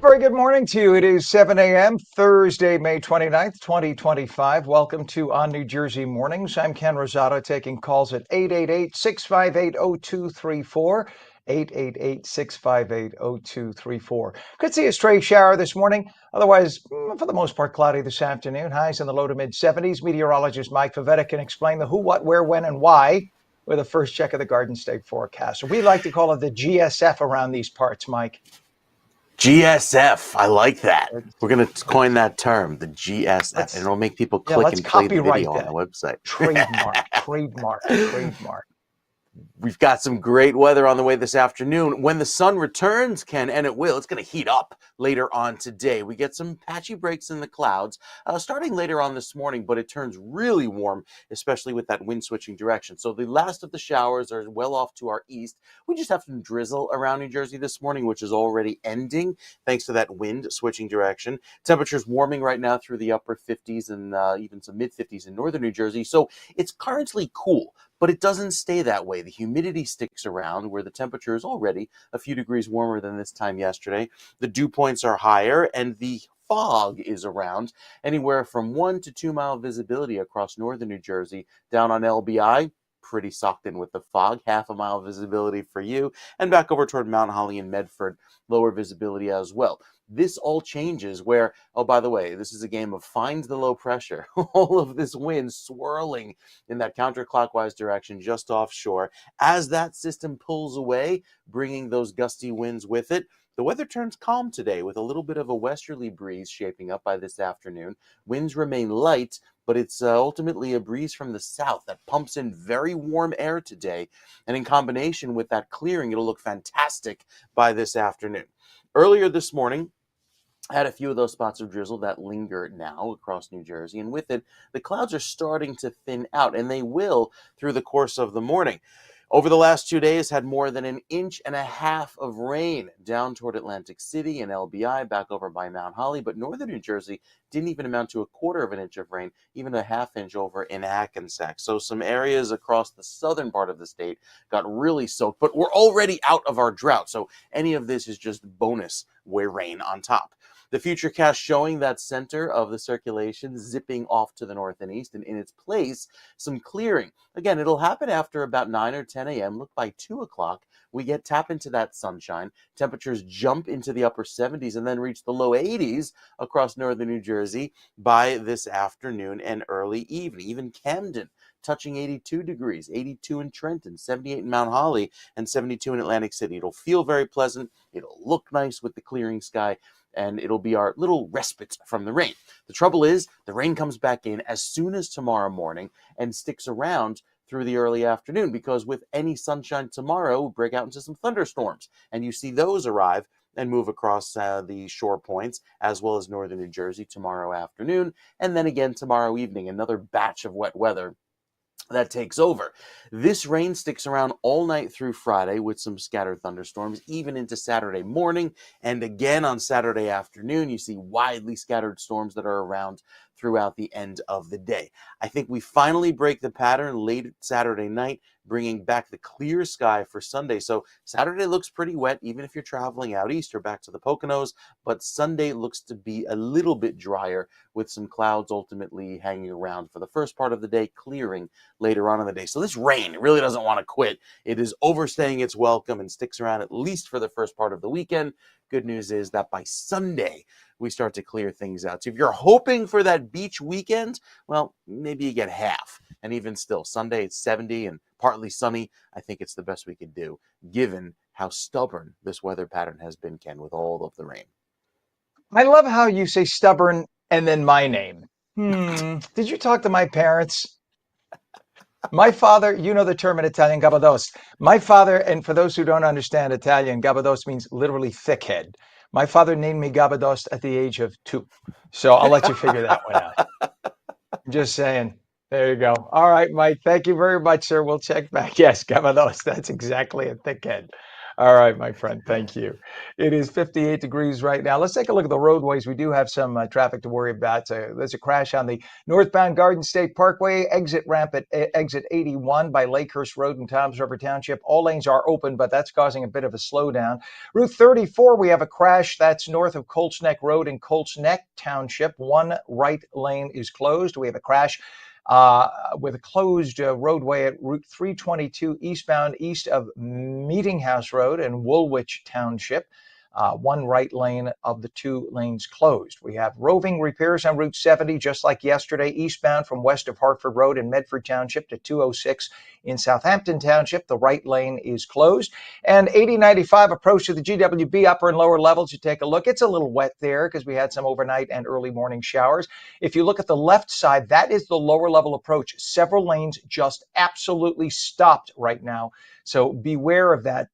very good morning to you. It is 7 a.m. Thursday, May 29th, 2025. Welcome to ONNJ Mornings. I'm Ken Rosato taking calls at 888-658-0234. 888-658-0234. Could see a stray shower this morning. Otherwise, for the most part, cloudy this afternoon. Highs in the low to mid 70s. Meteorologist Mike Favetta can explain the who, what, where, when, and why with a first check of the Garden State forecast. We like to call it the GSF around these parts, Mike. GSF. I like that. Let's, We're going to coin let's, that term, the GSF, and let's it'll make people Yeah, click let's and play the copyright video on that. the website. Trademark. We've got some great weather on the way this afternoon. When the sun returns, Ken, and it will, it's going to heat up later on today. We get some patchy breaks in the clouds starting later on this morning, but it turns really warm, especially with that wind switching direction. So the last of the showers are well off to our east. We just have some drizzle around New Jersey this morning, which is already ending thanks to that wind switching direction. Temperatures warming right now through the upper 50s and even some mid 50s in northern New Jersey. So it's currently cool, but it doesn't stay that way. The humidity sticks around where the temperature is already a few degrees warmer than this time yesterday. The dew points are higher and the fog is around, anywhere from 1 to 2 mile visibility across northern New Jersey. Down on LBI, pretty socked in with the fog, half a mile visibility for you, and back over toward Mount Holly and Medford, lower visibility as well. This all changes where, oh, by the way, this is a game of find the low pressure. All of this wind swirling in that counterclockwise direction just offshore. As that system pulls away, bringing those gusty winds with it, the weather turns calm today with a little bit of a westerly breeze shaping up by this afternoon. Winds remain light, but it's ultimately a breeze from the south that pumps in very warm air today. And in combination with that clearing, it'll look fantastic by this afternoon. Earlier this morning, I had a few of those spots of drizzle that linger now across New Jersey, and with it, the clouds are starting to thin out, and they will through the course of the morning. Over the last 2 days, had more than 1.5 inches of rain down toward Atlantic City and LBI, back over by Mount Holly, but northern New Jersey didn't even amount to 1/4 inch of rain, even a 1/2 inch over in Hackensack. So some areas across the southern part of the state got really soaked, but we're already out of our drought, so any of this is just bonus rain on top. The futurecast showing that center of the circulation zipping off to the north and east, and in its place, some clearing. Again, it'll happen after about 9 or 10 a.m. Look, by 2 o'clock, we tap into that sunshine. Temperatures jump into the upper 70s and then reach the low 80s across northern New Jersey by this afternoon and early evening. Even Camden touching 82 degrees, 82 in Trenton, 78 in Mount Holly, and 72 in Atlantic City. It'll feel very pleasant. It'll look nice with the clearing sky, and it'll be our little respite from the rain. The trouble is, the rain comes back in as soon as tomorrow morning and sticks around through the early afternoon, because with any sunshine tomorrow, we break out into some thunderstorms, and you see those arrive and move across the shore points as well as northern New Jersey tomorrow afternoon, and then again tomorrow evening, another batch of wet weather that takes over. This rain sticks around all night through Friday with some scattered thunderstorms, even into Saturday morning. And again on Saturday afternoon, you see widely scattered storms that are around throughout the end of the day. I think we finally break the pattern late Saturday night, bringing back the clear sky for Sunday. So Saturday looks pretty wet, even if you're traveling out east or back to the Poconos, but Sunday looks to be a little bit drier with some clouds ultimately hanging around for the first part of the day, clearing later on in the day. So this rain really doesn't want to quit. It is overstaying its welcome and sticks around at least for the first part of the weekend. Good news is that by Sunday, we start to clear things out. So if you're hoping for that beach weekend, well, maybe you get half. And even still, Sunday it's 70 and partly sunny. I think it's the best we could do, given how stubborn this weather pattern has been, Ken, with all of the rain. I love how you say stubborn and then my name. Did you talk to my parents? My father, you know the term in Italian, gabados. My father, and for those who don't understand Italian, gabados means literally thickhead. My father named me gabados at the age of 2. So I'll let you figure that one out. I'm just saying. There you go. All right, Mike. Thank you very much, sir. We'll check back. Yes, gabados. That's exactly a thickhead. All right, my friend. Thank you. It is 58 degrees right now. Let's take a look at the roadways. We do have some traffic to worry about. There's a crash on the northbound Garden State Parkway exit ramp at exit 81 by Lakehurst Road in Toms River Township. All lanes are open, but that's causing a bit of a slowdown. Route 34, we have a crash that's north of Colts Neck Road in Colts Neck Township. One right lane is closed. We have a crash with a closed roadway at Route 322 eastbound east of Meeting House Road in Woolwich Township. One right lane of the two lanes closed. We have roving repairs on Route 70, just like yesterday, eastbound from west of Hartford Road in Medford Township to 206 in Southampton Township. The right lane is closed. And 8095 approach to the GWB upper and lower levels. You take a look. It's a little wet there because we had some overnight and early morning showers. If you look at the left side, that is the lower level approach. Several lanes just absolutely stopped right now. So beware of that.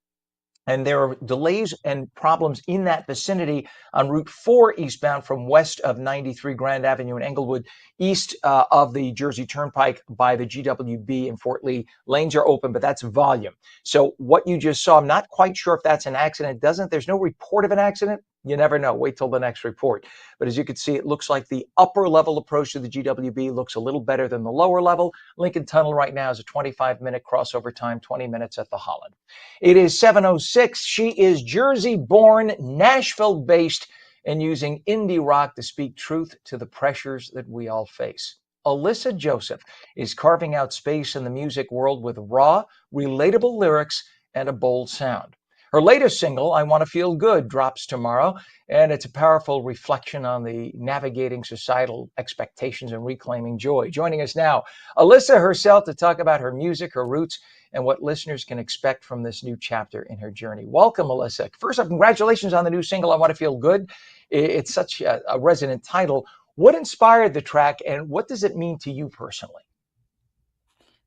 And there are delays and problems in that vicinity on Route 4 eastbound from west of 93 Grand Avenue in Englewood, east of the Jersey Turnpike by the GWB in Fort Lee. Lanes are open, but that's volume. So what you just saw, I'm not quite sure if that's an accident. There's no report of an accident. You never know. Wait till the next report. But as you can see, it looks like the upper level approach to the GWB looks a little better than the lower level. Lincoln Tunnel right now is a 25-minute crossover time, 20 minutes at the Holland. It is 7:06. She is Jersey-born, Nashville-based, and using indie rock to speak truth to the pressures that we all face. Alyssa Joseph is carving out space in the music world with raw, relatable lyrics and a bold sound. Her latest single, I Want to Feel Good, drops tomorrow, and it's a powerful reflection on the navigating societal expectations and reclaiming joy. Joining us now, Alyssa herself to talk about her music, her roots, and what listeners can expect from this new chapter in her journey. Welcome, Alyssa. First off, congratulations on the new single, I Want to Feel Good. It's such a resonant title. What inspired the track, and what does it mean to you personally?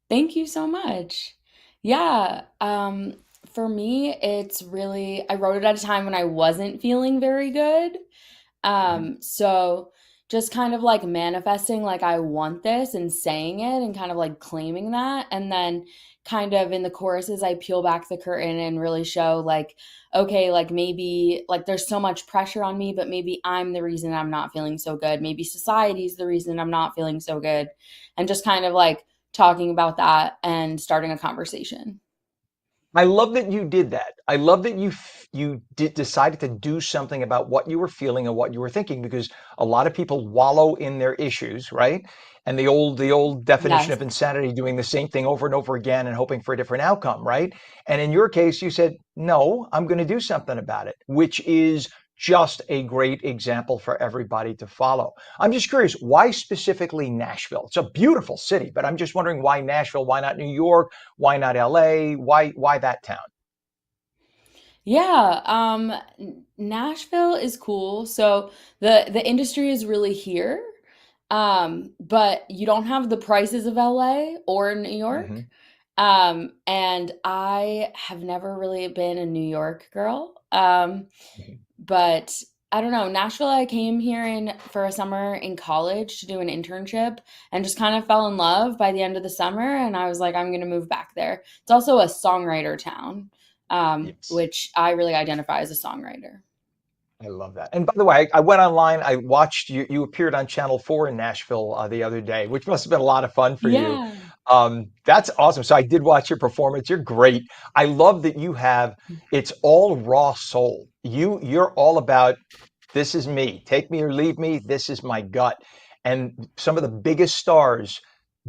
Thank you so much. Yeah, for me, it's really, I wrote it at a time when I wasn't feeling very good. Mhm. So just kind of like manifesting like I want this and saying it and kind of like claiming that. And then kind of in the choruses, I peel back the curtain and really show like, okay, like maybe like there's so much pressure on me, but maybe I'm the reason I'm not feeling so good. Maybe society's the reason I'm not feeling so good. And just kind of like talking about that and starting a conversation. I love that you did that. I love that decided to do something about what you were feeling and what you were thinking, because a lot of people wallow in their issues, right? And the old definition Yes. of insanity, doing the same thing over and over again and hoping for a different outcome, right? And in your case, you said, "No, I'm going to do something about it," which is just a great example for everybody to follow. I'm just curious, why specifically Nashville? It's a beautiful city, but I'm just wondering, why Nashville? Why not New York? Why not LA? Why that town? Yeah, Nashville is cool. So the industry is really here. But you don't have the prices of LA or New York. Hmm. And I have never really been a New York girl. But I don't know, Nashville, I came here in for a summer in college to do an internship and just kind of fell in love by the end of the summer. And I was like, I'm going to move back there. It's also a songwriter town, Yes. which I really identify as a songwriter. I love that. And by the way, I went online. I watched you. You appeared on Channel 4 in Nashville the other day, which must have been a lot of fun for you. Yeah. That's awesome. So I did watch your performance. You're great. I love that you have. It's all raw soul. You're all about, this is me. Take me or leave me. This is my gut. And some of the biggest stars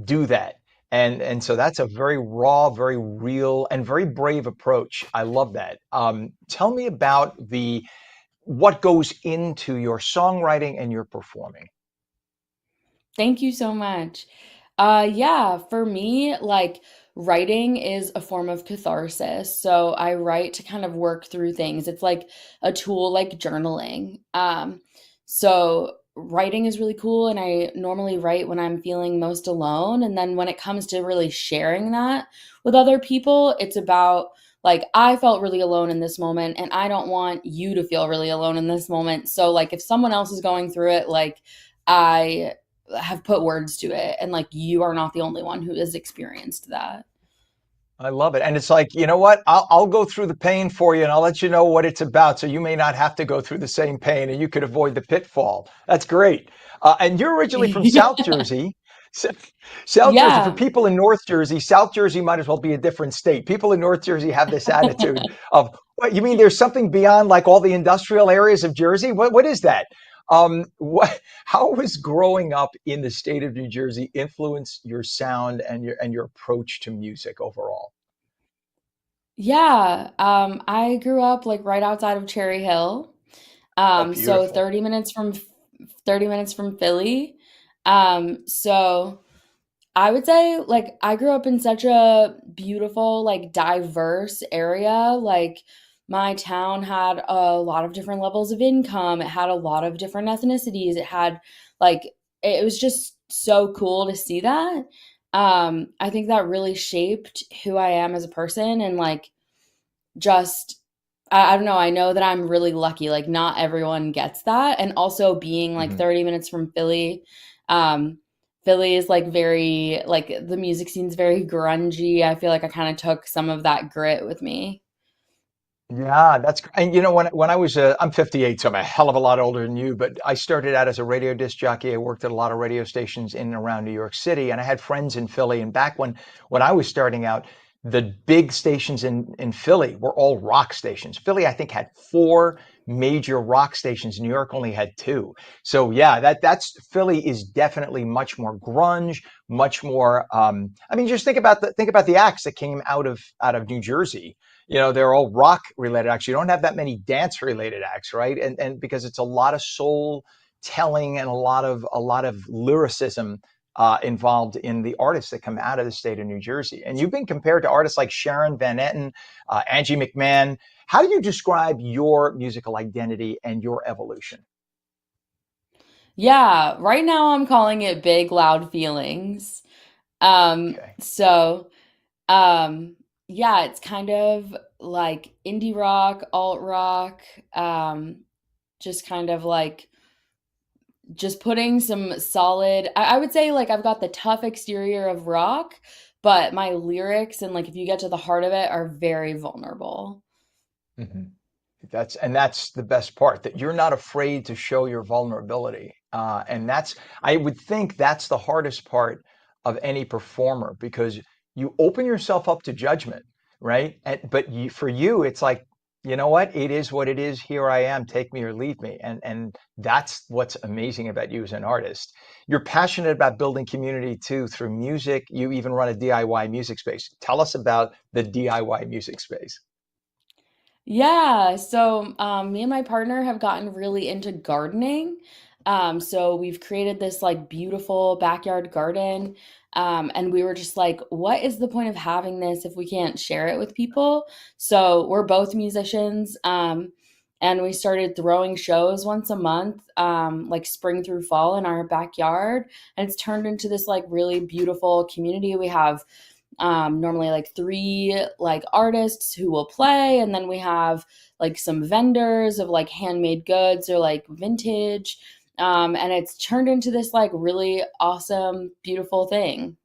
do that. And so that's a very raw, very real, and very brave approach. I love that. Tell me about the what goes into your songwriting and your performing. Thank you so much. Yeah, for me, like writing is a form of catharsis. So I write to kind of work through things. It's like a tool like journaling. So writing is really cool, and I normally write when I'm feeling most alone. And then when it comes to really sharing that with other people, it's about like I felt really alone in this moment, and I don't want you to feel really alone in this moment. So like if someone else is going through it, like I have put words to it, and like you are not the only one who has experienced that. I love it. And it's like, you know what? I'll go through the pain for you and I'll let you know what it's about. So you may not have to go through the same pain and you could avoid the pitfall. That's great. And you're originally from South Yeah. Jersey. S- South Jersey, for Yeah. people in North Jersey, South Jersey might as well be a different state. People in North Jersey have this attitude of, what, you mean there's something beyond like all the industrial areas of Jersey? What is that? How has growing up in the state of New Jersey influenced your sound and your approach to music overall? Yeah. I grew up like right outside of Cherry Hill. Oh, So beautiful. 30 minutes from Philly. So I would say like I grew up in such a beautiful, like diverse area. Like my town had a lot of different levels of income. It had a lot of different ethnicities. It had like it was just so cool to see that. I think that really shaped who I am as a person and like just I don't know, I know that I'm really lucky, like, not everyone gets that, and also being, like, Mhm. 30 minutes from Philly, um, Philly is, like, very like, the music scene's very grungy. I feel like I kinda took some of that grit with me. Yeah, and you know when I was I'm 58, so I'm a hell of a lot older than you, but I started out as a radio disc jockey. I worked at a lot of radio stations in and around New York City, and I had friends in Philly. And back when I was starting out, the big stations in Philly were all rock stations. Philly, I think, had four major rock stations. New York only had two. So yeah, that's Philly is definitely much more grunge, much more. I mean, just think about the acts that came out of New Jersey. They're all rock related acts. You don't have that many dance related acts, right? And because it's a lot of soul telling and a lot of lyricism involved in the artists that come out of the state of New Jersey. And you've been compared to artists like Sharon Van Etten, Angie McMahon. How do you describe your musical identity and your evolution? Yeah, right now I'm calling it Big Loud Feelings. Um, Okay. so, um, yeah, it's kind of like indie rock, alt rock, um, just kind of like just putting some solid I would say like I've got the tough exterior of rock, but my lyrics and like if you get to the heart of it are very vulnerable. Mhm. That's the best part, that you're not afraid to show your vulnerability. And I would think that's the hardest part of any performer, because you open yourself up to judgment, right? But for you, it's like, you know what? It is what it is. Here I am. Take me or leave me. And that's what's amazing about you as an artist. You're passionate about building community too through music. You even run a DIY music space. Tell us about the DIY music space. Yeah, so me and my partner have gotten really into gardening. So we've created this like beautiful backyard garden. And we were just like, what is the point of having this if we can't share it with people? So we're both musicians. And we started throwing shows once a month, like spring through fall in our backyard. And it's turned into this like really beautiful community. We have normally like three like artists who will play, and then we have like some vendors of like handmade goods or like vintage, and it's turned into this like really awesome beautiful thing.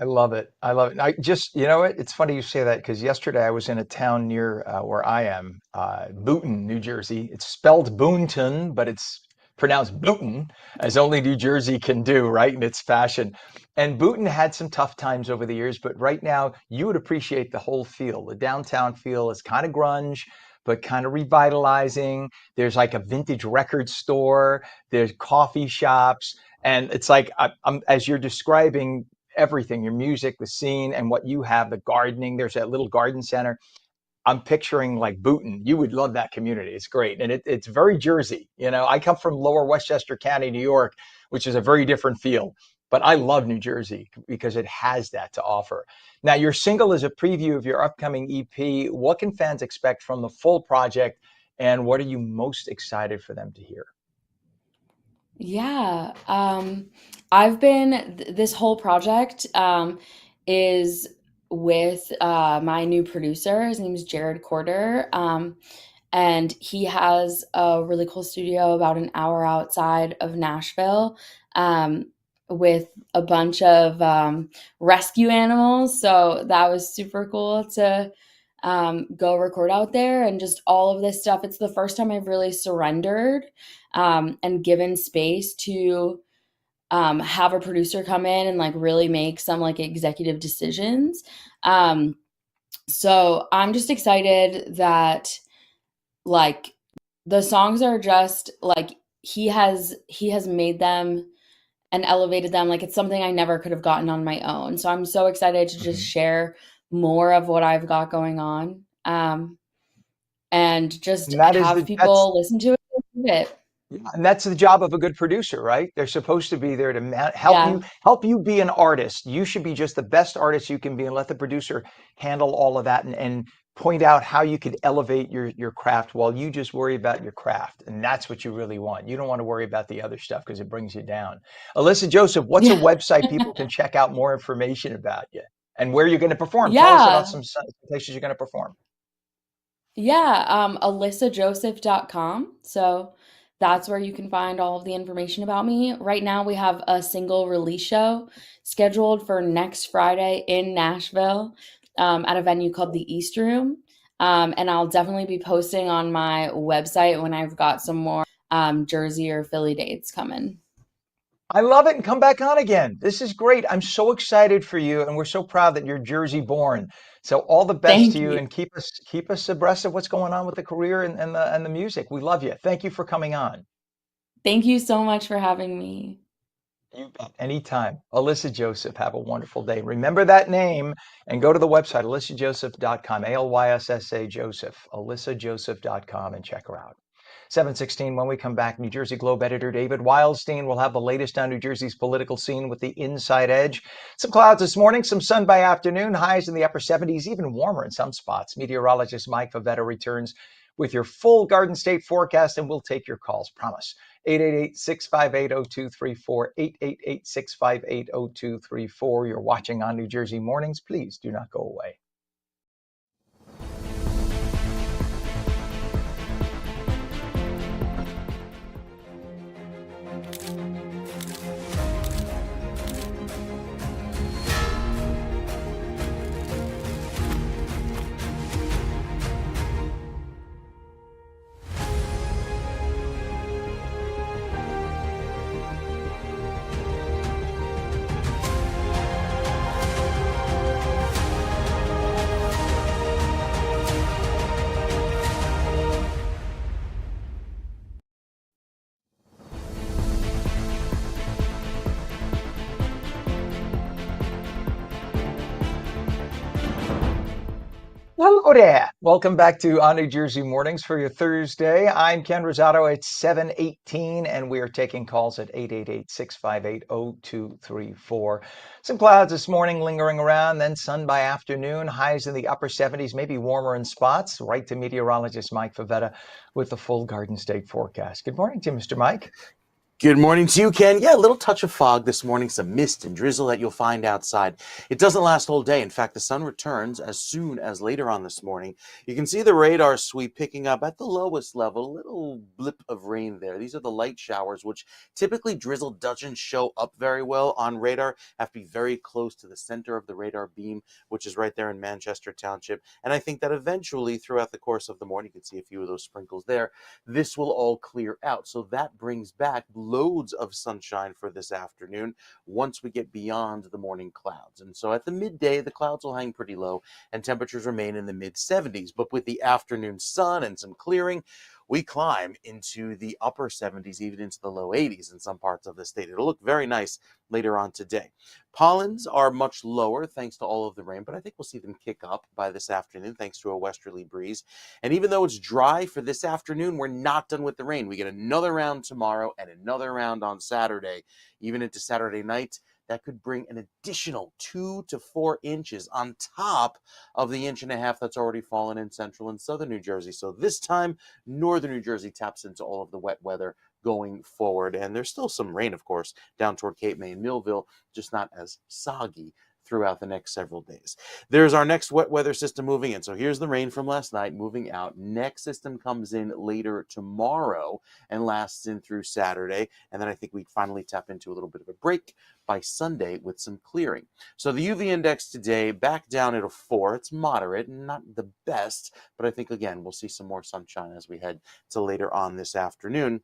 I love it. I love it. I just, you know what? It's funny you say that, because yesterday I was in a town near where I am, Boonton, New Jersey. It's spelled Boonton, but it's pronounced Booton, as only New Jersey can do, right? In its fashion. And Boonton had some tough times over the years, but right now you would appreciate the whole feel. The downtown feel is kind of grunge, but kind of revitalizing. There's like a vintage record store, there's coffee shops. And it's like, as you're describing everything, your music, the scene, and what you have, the gardening. There's that little garden center. I'm picturing like Booton. You would love that community. It's great. And it's very Jersey. I come from lower Westchester County, New York, which is a very different feel. But I love New Jersey because it has that to offer. Now, your single is a preview of your upcoming EP. What can fans expect from the full project? And what are you most excited for them to hear? Yeah, I've been this whole project is with my new producer. His name is Jared Corder. And he has a really cool studio about an hour outside of Nashville. Um, with a bunch of rescue animals. So that was super cool to go record out there and just all of this stuff. It's the first time I've really surrendered and given space to have a producer come in and like really make some like executive decisions. So I'm just excited that like the songs are just like he has made them and elevated them. Like it's something I never could have gotten on my own. So I'm so excited to just Mhm. share more of what I've got going on. And just And that is have the that's people listen to it and love it. Yeah, and that's the job of a good producer, right? They're supposed to be there to Yeah. help you be an artist. You should be just the best artist you can be, and let the producer handle all of that and point out how you could elevate your craft while you just worry about your craft. And that's what you really want. You don't want to worry about the other stuff because it brings you down. Alyssa Joseph, what's a Yeah. website people can check out more information about you and where you're going to perform? Tell us about Yeah. some places you're going to perform. Yeah, alyssajoseph.com. So that's where you can find all of the information about me. Right now, we have a single release show scheduled for next Friday in Nashville at a venue called the East Room. And I'll definitely be posting on my website when I've got some more Jersey or Philly dates coming. I love it, and come back on again. This is great. I'm so excited for you, and we're so proud that you're Jersey born. So all the best to Thank you, you. and keep us abreast of what's going on with the career and the music. We love you. Thank you for coming on. Thank you so much for having me. You bet. Anytime. Alyssa Joseph, have a wonderful day. Remember that name and go to the website, alyssajoseph.com, ALYSSA Joseph, alyssajoseph.com, and check her out. 7:16 when we come back, New Jersey Globe editor David Wildstein will have the latest on New Jersey's political scene with the Inside Edge. Some clouds this morning, some sun by afternoon, highs in the upper 70s, even warmer in some spots. Meteorologist Mike Favetta returns with your full Garden State forecast, and we'll take your calls, promise. 888-658-0234, 888-658-0234. You're watching on New Jersey Mornings. Please do not go away. Hello there. Welcome back to On New Jersey Mornings for your Thursday. I'm Ken Rosato. It's 7:18, and we are taking calls at 888-658-0234. Some clouds this morning lingering around, then sun by afternoon, highs in the upper 70s, maybe warmer in spots. Right to meteorologist Mike Favetta with the full Garden State forecast. Good morning to you, Mr. Mike. Good morning to you, Ken. Yeah, a little touch of fog this morning, some mist and drizzle that you'll find outside. It doesn't last all day. In fact, the sun returns as soon as later on this morning. You can see the radar sweep picking up at the lowest level, a little blip of rain there. These are the light showers, which typically drizzle doesn't show up very well on radar. Have to be very close to the center of the radar beam, which is right there in Manchester Township. And I think that eventually, throughout the course of the morning, you can see a few of those sprinkles there. This will all clear out. So that brings back loads of sunshine for this afternoon once we get beyond the morning clouds. And so at the midday, the clouds will hang pretty low and temperatures remain in the mid 70s. But with the afternoon sun and some clearing, we climb into the upper 70s, even into the low 80s in some parts of the state. It'll look very nice later on today. Pollens are much lower thanks to all of the rain, but I think we'll see them kick up by this afternoon thanks to a westerly breeze. And even though it's dry for this afternoon, we're not done with the rain. We get another round tomorrow and another round on Saturday, even into Saturday night. That could bring an additional 2 to 4 inches on top of the 1.5 inches that's already fallen in central and southern New Jersey. So this time, northern New Jersey taps into all of the wet weather going forward. And there's still some rain, of course, down toward Cape May and Millville, just not as soggy throughout the next several days. There's our next wet weather system moving in. So here's the rain from last night moving out. Next system comes in later tomorrow and lasts in through Saturday. And then I think we finally tap into a little bit of a break by Sunday with some clearing. So the UV index today back down at a 4. It's moderate, not the best, but I think again we'll see some more sunshine as we head to later on this afternoon.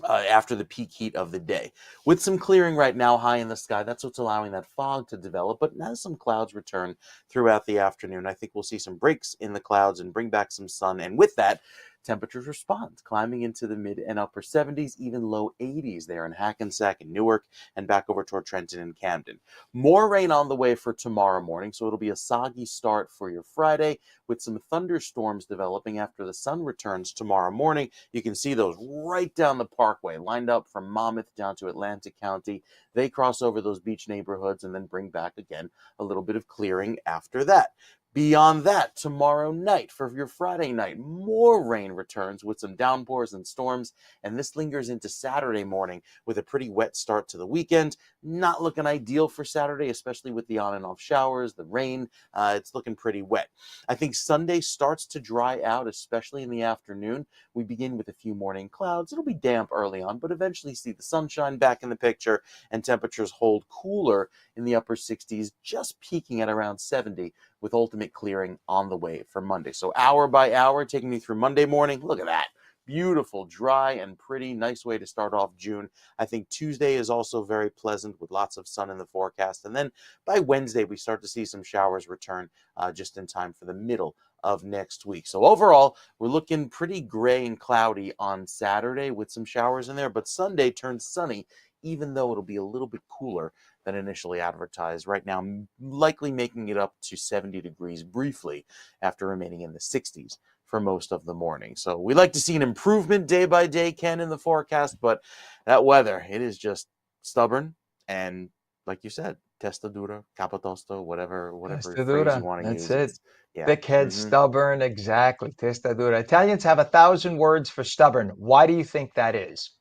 After the peak heat of the day. With some clearing right now high in the sky, that's what's allowing that fog to develop, but as some clouds return throughout the afternoon, I think we'll see some breaks in the clouds and bring back some sun, and with that, temperatures respond, climbing into the mid and upper 70s, even low 80s there in Hackensack and Newark, and back over toward Trenton and Camden. More rain on the way for tomorrow morning, so it'll be a soggy start for your Friday, with some thunderstorms developing after the sun returns tomorrow morning. You can see those right down the parkway, lined up from Monmouth down to Atlantic County. They cross over those beach neighborhoods and then bring back again a little bit of clearing after that. Beyond that, tomorrow night for your Friday night, more rain returns with some downpours and storms, and this lingers into Saturday morning with a pretty wet start to the weekend. Not looking ideal for Saturday, especially with the on and off showers, the rain. It's looking pretty wet. I think Sunday starts to dry out, especially in the afternoon. We begin with a few morning clouds. It'll be damp early on, but eventually see the sunshine back in the picture, and temperatures hold cooler in the upper 60s, just peaking at around 70, with ultimate clearing on the way for Monday. So hour by hour, taking you through Monday morning. Look at that. Beautiful, dry, and pretty. Nice way to start off June. I think Tuesday is also very pleasant with lots of sun in the forecast. And then by Wednesday, we start to see some showers return just in time for the middle of next week. So overall, we're looking pretty gray and cloudy on Saturday with some showers in there. But Sunday turns sunny, even though it'll be a little bit cooler than initially advertised. Right now, likely making it up to 70 degrees briefly after remaining in the 60s for most of the morning. So we like to see an improvement day by day, Ken, in the forecast, but that weather, it is just stubborn. And like you said, testa dura, capatosto, whatever Testa phrase you dura. want to That's use. it. It's, yeah. Thick head, stubborn. Exactly. Testa dura. Italians have 1,000 words for stubborn. Why do you think that is?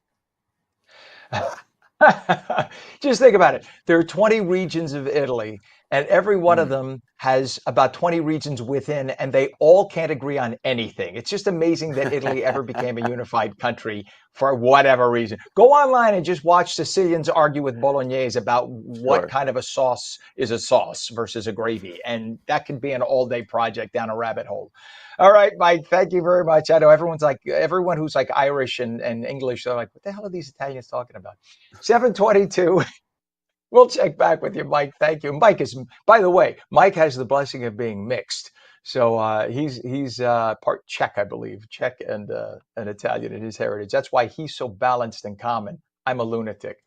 Just think about it. There are 20 regions of Italy, and every one of them has about 20 regions within, and they all can't agree on anything. It's just amazing that Italy ever became a unified country for whatever reason. Go online and just watch Sicilians argue with Bolognese about what Sure. kind of a sauce is a sauce versus a gravy. And that could be an all-day project down a rabbit hole. All right, Mike, thank you very much. I know everyone who's like Irish and English, they're like, what the hell are these Italians talking about? 722. We'll check back with you, Mike. Thank you. Mike is, by the way, Mike has the blessing of being mixed. So he's part Czech, I believe, Czech and Italian in his heritage. That's why he's so balanced and common. I'm a lunatic.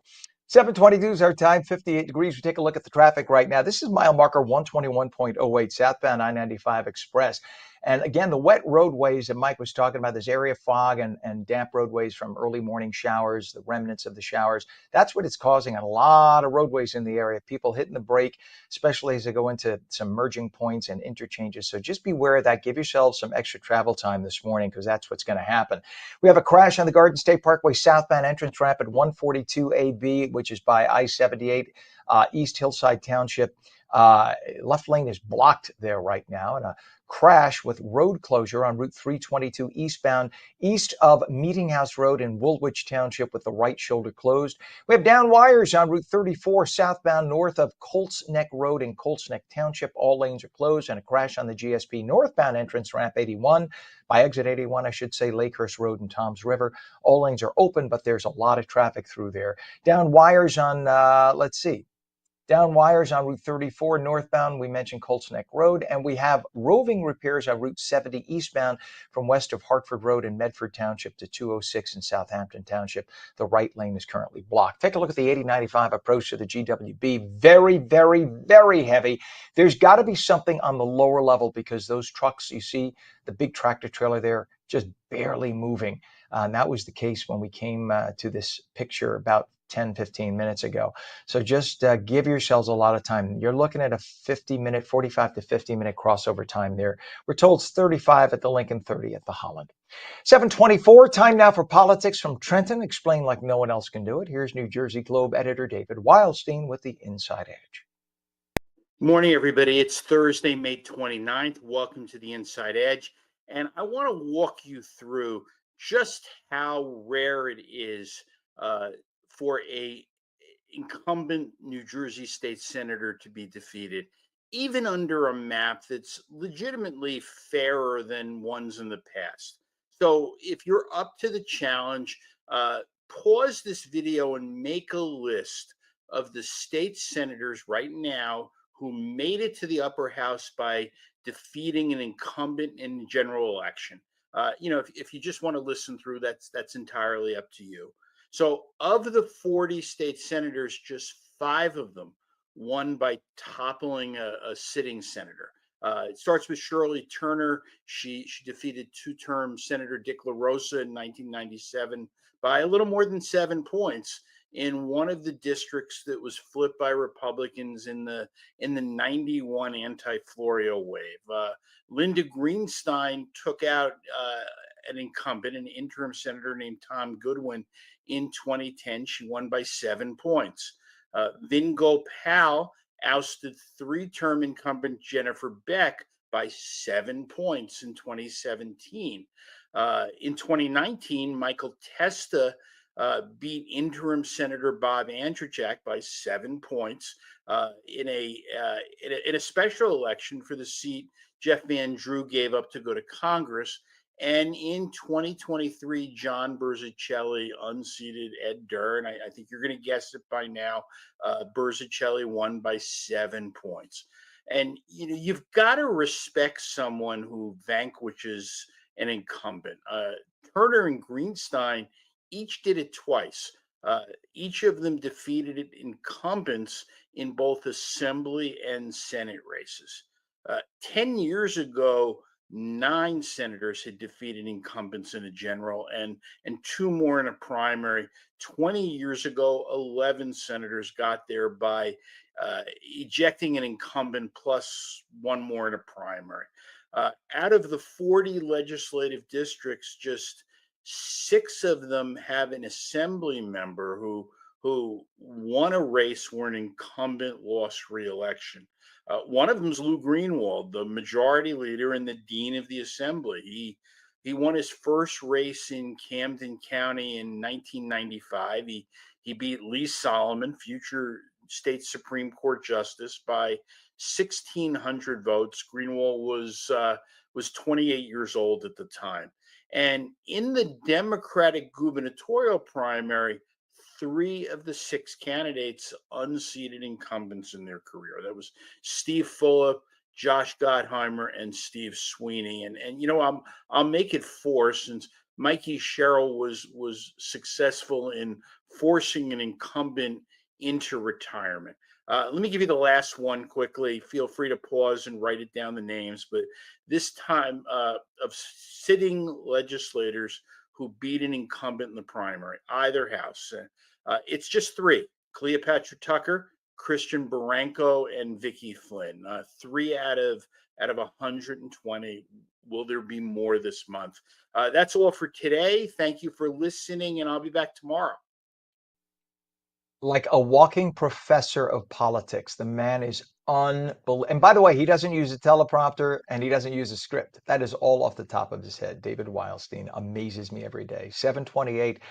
722 is our time, 58 degrees. We take a look at the traffic right now. This is mile marker 121.08, southbound I-95 Express. And again, the wet roadways that Mike was talking about, this area of fog and damp roadways from early morning showers, the remnants of the showers, that's what it's causing on a lot of roadways in the area. People hitting the brake, especially as they go into some merging points and interchanges. So just beware of that. Give yourselves some extra travel time this morning because that's what's going to happen. We have a crash on the Garden State Parkway southbound entrance ramp at 142AB, which is by I-78, East Hillside Township. Left lane is blocked there right now, and a crash with road closure on Route 322 eastbound, east of Meeting House Road in Woolwich Township with the right shoulder closed. We have down wires on Route 34 southbound north of Colts Neck Road in Colts Neck Township. All lanes are closed, and a crash on the GSP northbound entrance ramp 81. By exit 81, I should say, Lakehurst Road and Toms River. All lanes are open, but there's a lot of traffic through there. Down wires on, down wires on Route 34 northbound, we mentioned Colts Neck Road, and we have roving repairs on Route 70 eastbound from west of Hartford Road in Medford Township to 206 in Southampton Township. The right lane is currently blocked. Take a look at the 8095 approach to the GWB. Very, very, very heavy. There's got to be something on the lower level because those trucks, you see the big tractor trailer there, just barely moving. And that was the case when we came to this picture about 10, 15 minutes ago. So just give yourselves a lot of time. You're looking at a 50-minute, 45 to 50-minute crossover time there. We're told it's 35 at the Lincoln, 30 at the Holland. 724, time now for politics from Trenton. Explained like no one else can do it. Here's New Jersey Globe editor David Wildstein with the Inside Edge. Morning, everybody. It's Thursday, May 29th. Welcome to the Inside Edge. And I want to walk you through just how rare it is for a incumbent New Jersey state senator to be defeated, even under a map that's legitimately fairer than ones in the past. So if you're up to the challenge, pause this video and make a list of the state senators right now who made it to the upper house by defeating an incumbent in the general election. If you just want to listen through, that's entirely up to you. So, of the 40 state senators, just five of them won by toppling a sitting senator. It starts with Shirley Turner. She defeated two-term Senator Dick LaRosa in 1997 by a little more than 7 points in one of the districts that was flipped by Republicans in the 91 anti-Florio wave. Linda Greenstein took out an incumbent, an interim senator named Tom Goodwin in 2010. She won by 7 points. Vin Gopal ousted three-term incumbent Jennifer Beck by 7 points in 2017. In 2019, Michael Testa beat interim Senator Bob Andrzejczak by 7 points in a special election for the seat Jeff Van Drew gave up to go to Congress. And in 2023, John Berzicelli unseated Ed Durr, and I think you're going to guess it by now. Berzicelli won by 7 points. And you've got to respect someone who vanquishes an incumbent. Turner and Greenstein each did it twice. Each of them defeated incumbents in both assembly and Senate races. 10 years ago, 9 senators had defeated incumbents in a general and two more in a primary. 20 years ago, 11 senators got there by ejecting an incumbent plus one more in a primary. Out of the 40 legislative districts, just 6 of them have an assembly member who won a race where an incumbent lost re-election. One of them is Lou Greenwald, the majority leader and the dean of the assembly. He won his first race in Camden County in 1995. He beat Lee Solomon, future state Supreme Court justice, by 1,600 votes. Greenwald was 28 years old at the time. And in the Democratic gubernatorial primary, 3 of the 6 candidates unseated incumbents in their career. That was Steve Fulop, Josh Gottheimer, and Steve Sweeney. And I'll make it 4 since Mikey Sherrill was successful in forcing an incumbent into retirement. Let me give you the last one quickly. Feel free to pause and write it down, the names. But this time of sitting legislators who beat an incumbent in the primary, either house. It's just 3: Cleopatra Tucker, Christian Barranco, and Vicky Flynn. 3 out of 120. Will there be more this month? That's all for today. Thank you for listening, and I'll be back tomorrow. Like a walking professor of politics. The man is unbelievable. And by the way, he doesn't use a teleprompter and he doesn't use a script. That is all off the top of his head. David Wildstein amazes me every day. 728.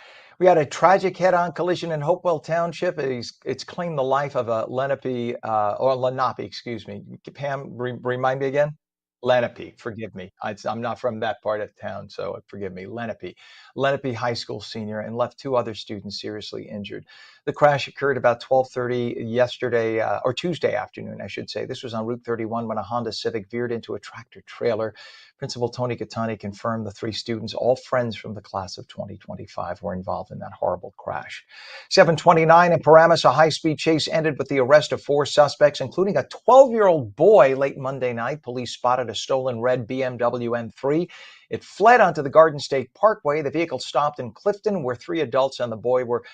We had a tragic head-on collision in Hopewell Township. It's claimed the life of a Lenape, or Lenape, excuse me. Pam, remind me again? Lenape, forgive me. I'm not from that part of town, so forgive me. Lenape High School senior, and left 2 other students seriously injured. The crash occurred about 12:30 yesterday, or Tuesday afternoon, I should say. This was on Route 31 when a Honda Civic veered into a tractor trailer. Principal Tony Catani confirmed the 3 students, all friends from the class of 2025, were involved in that horrible crash. 729 in Paramus, a high-speed chase ended with the arrest of 4 suspects, including a 12-year-old boy late Monday night. Police spotted a stolen red BMW M3. It fled onto the Garden State Parkway. The vehicle stopped in Clifton, where 3 adults and the boy were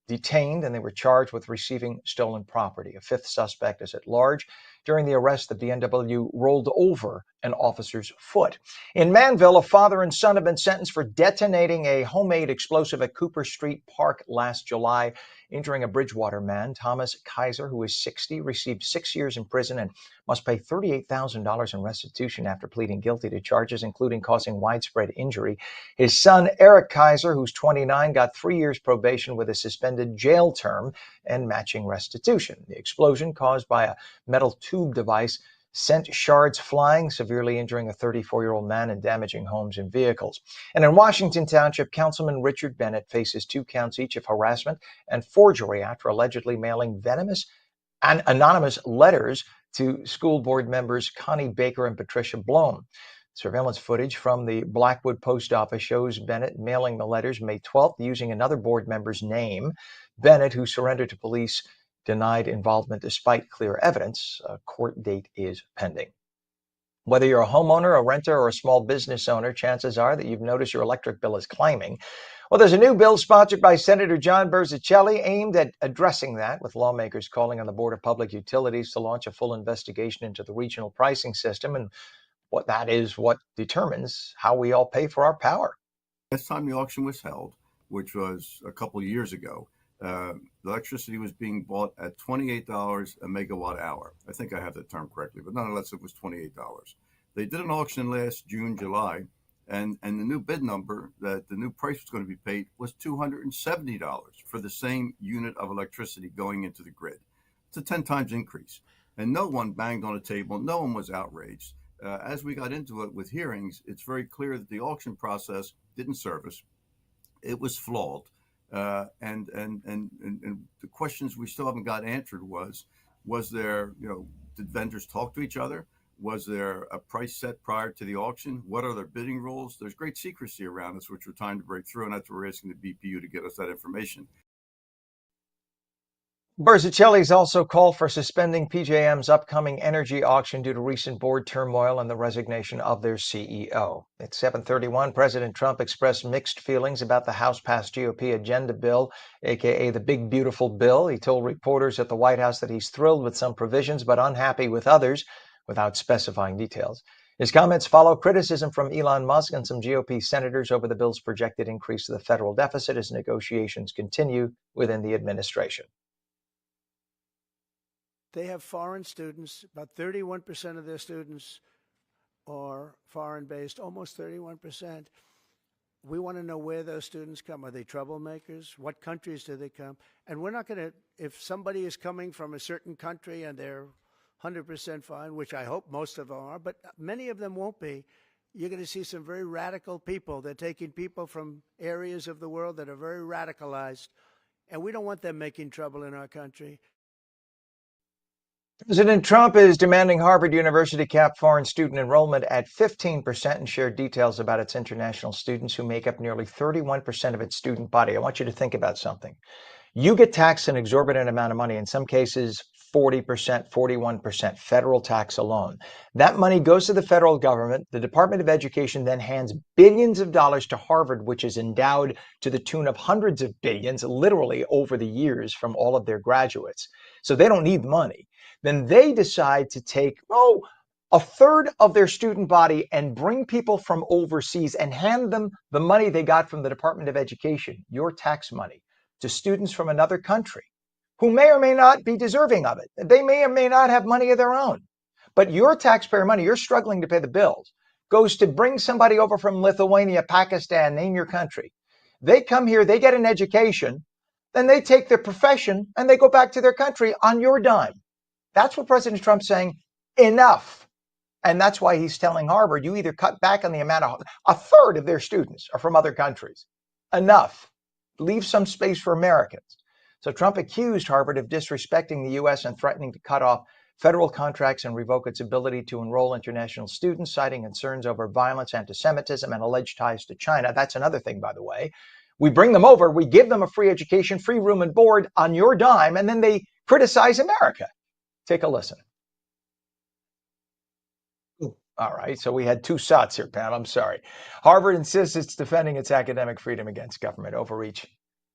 detained, and they were charged with receiving stolen property. A 5th suspect is at large. During the arrest, the BMW rolled over an officer's foot. In Manville, a father and son have been sentenced for detonating a homemade explosive at Cooper Street Park last July, injuring a Bridgewater man. Thomas Kaiser, who is 60, received 6 years in prison and must pay $38,000 in restitution after pleading guilty to charges including causing widespread injury. His son, Eric Kaiser, who's 29, got 3 years probation with a suspended jail term and matching restitution. The explosion, caused by a metal tube device, sent shards flying, severely injuring a 34-year-old man and damaging homes and vehicles. And in Washington Township, Councilman Richard Bennett faces 2 counts each of harassment and forgery after allegedly mailing venomous and anonymous letters to school board members Connie Baker and Patricia Blome. Surveillance footage from the Blackwood post office shows Bennett mailing the letters May 12th using another board member's name. Bennett, who surrendered to police, denied involvement despite clear evidence. A court date is pending. Whether you're a homeowner, a renter, or a small business owner, chances are that you've noticed your electric bill is climbing. Well, there's a new bill sponsored by Senator John Berzicelli aimed at addressing that, with lawmakers calling on the Board of Public Utilities to launch a full investigation into the regional pricing system and what determines how we all pay for our power. Last time the auction was held, which was a couple of years ago, the electricity was being bought at $28 a megawatt hour. I think I have the term correctly, but nonetheless, it was $28. They did an auction last June, July, and the new bid number that the new price was going to be paid was $270 for the same unit of electricity going into the grid. It's a 10 times increase. And no one banged on a table. No one was outraged. As we got into it with hearings, it's very clear that the auction process didn't serve us. It was flawed. And the questions we still haven't got answered was there, did vendors talk to each other? Was there a price set prior to the auction? What are their bidding rules? There's great secrecy around this, which we're trying to break through, and that's what we're asking the BPU to get us that information. Berzicelli's also called for suspending PJM's upcoming energy auction due to recent board turmoil and the resignation of their CEO. At 7:31, President Trump expressed mixed feelings about the House-passed GOP agenda bill, aka the Big Beautiful Bill. He told reporters at the White House that he's thrilled with some provisions but unhappy with others, without specifying details. His comments follow criticism from Elon Musk and some GOP senators over the bill's projected increase to the federal deficit as negotiations continue within the administration. They have foreign students. About 31% of their students are foreign-based, almost 31%. We want to know where those students come. Are they troublemakers? What countries do they come? And we're not going to, if somebody is coming from a certain country and they're 100% fine, which I hope most of them are, but many of them won't be, you're going to see some very radical people. They're taking people from areas of the world that are very radicalized, and we don't want them making trouble in our country. President Trump is demanding Harvard University cap foreign student enrollment at 15% and shared details about its international students who make up nearly 31% of its student body. I want you to think about something. You get taxed an exorbitant amount of money, in some cases 40%, 41% federal tax alone. That money goes to the federal government. The Department of Education then hands billions of dollars to Harvard, which is endowed to the tune of hundreds of billions, literally over the years, from all of their graduates. So they don't need money. Then they decide to take, a third of their student body and bring people from overseas and hand them the money they got from the Department of Education, your tax money, to students from another country who may or may not be deserving of it. They may or may not have money of their own. But your taxpayer money, you're struggling to pay the bills, goes to bring somebody over from Lithuania, Pakistan, name your country. They come here, they get an education, then they take their profession and they go back to their country on your dime. That's what President Trump's saying, enough. And that's why he's telling Harvard, you either cut back on the amount of, a third of their students are from other countries. Enough. Leave some space for Americans. So Trump accused Harvard of disrespecting the U.S. and threatening to cut off federal contracts and revoke its ability to enroll international students, citing concerns over violence, anti-Semitism, and alleged ties to China. That's another thing, by the way. We bring them over, we give them a free education, free room and board on your dime, and then they criticize America. Take a listen. All right, so we had 2 shots here, Pam. I'm sorry. Harvard insists it's defending its academic freedom against government overreach.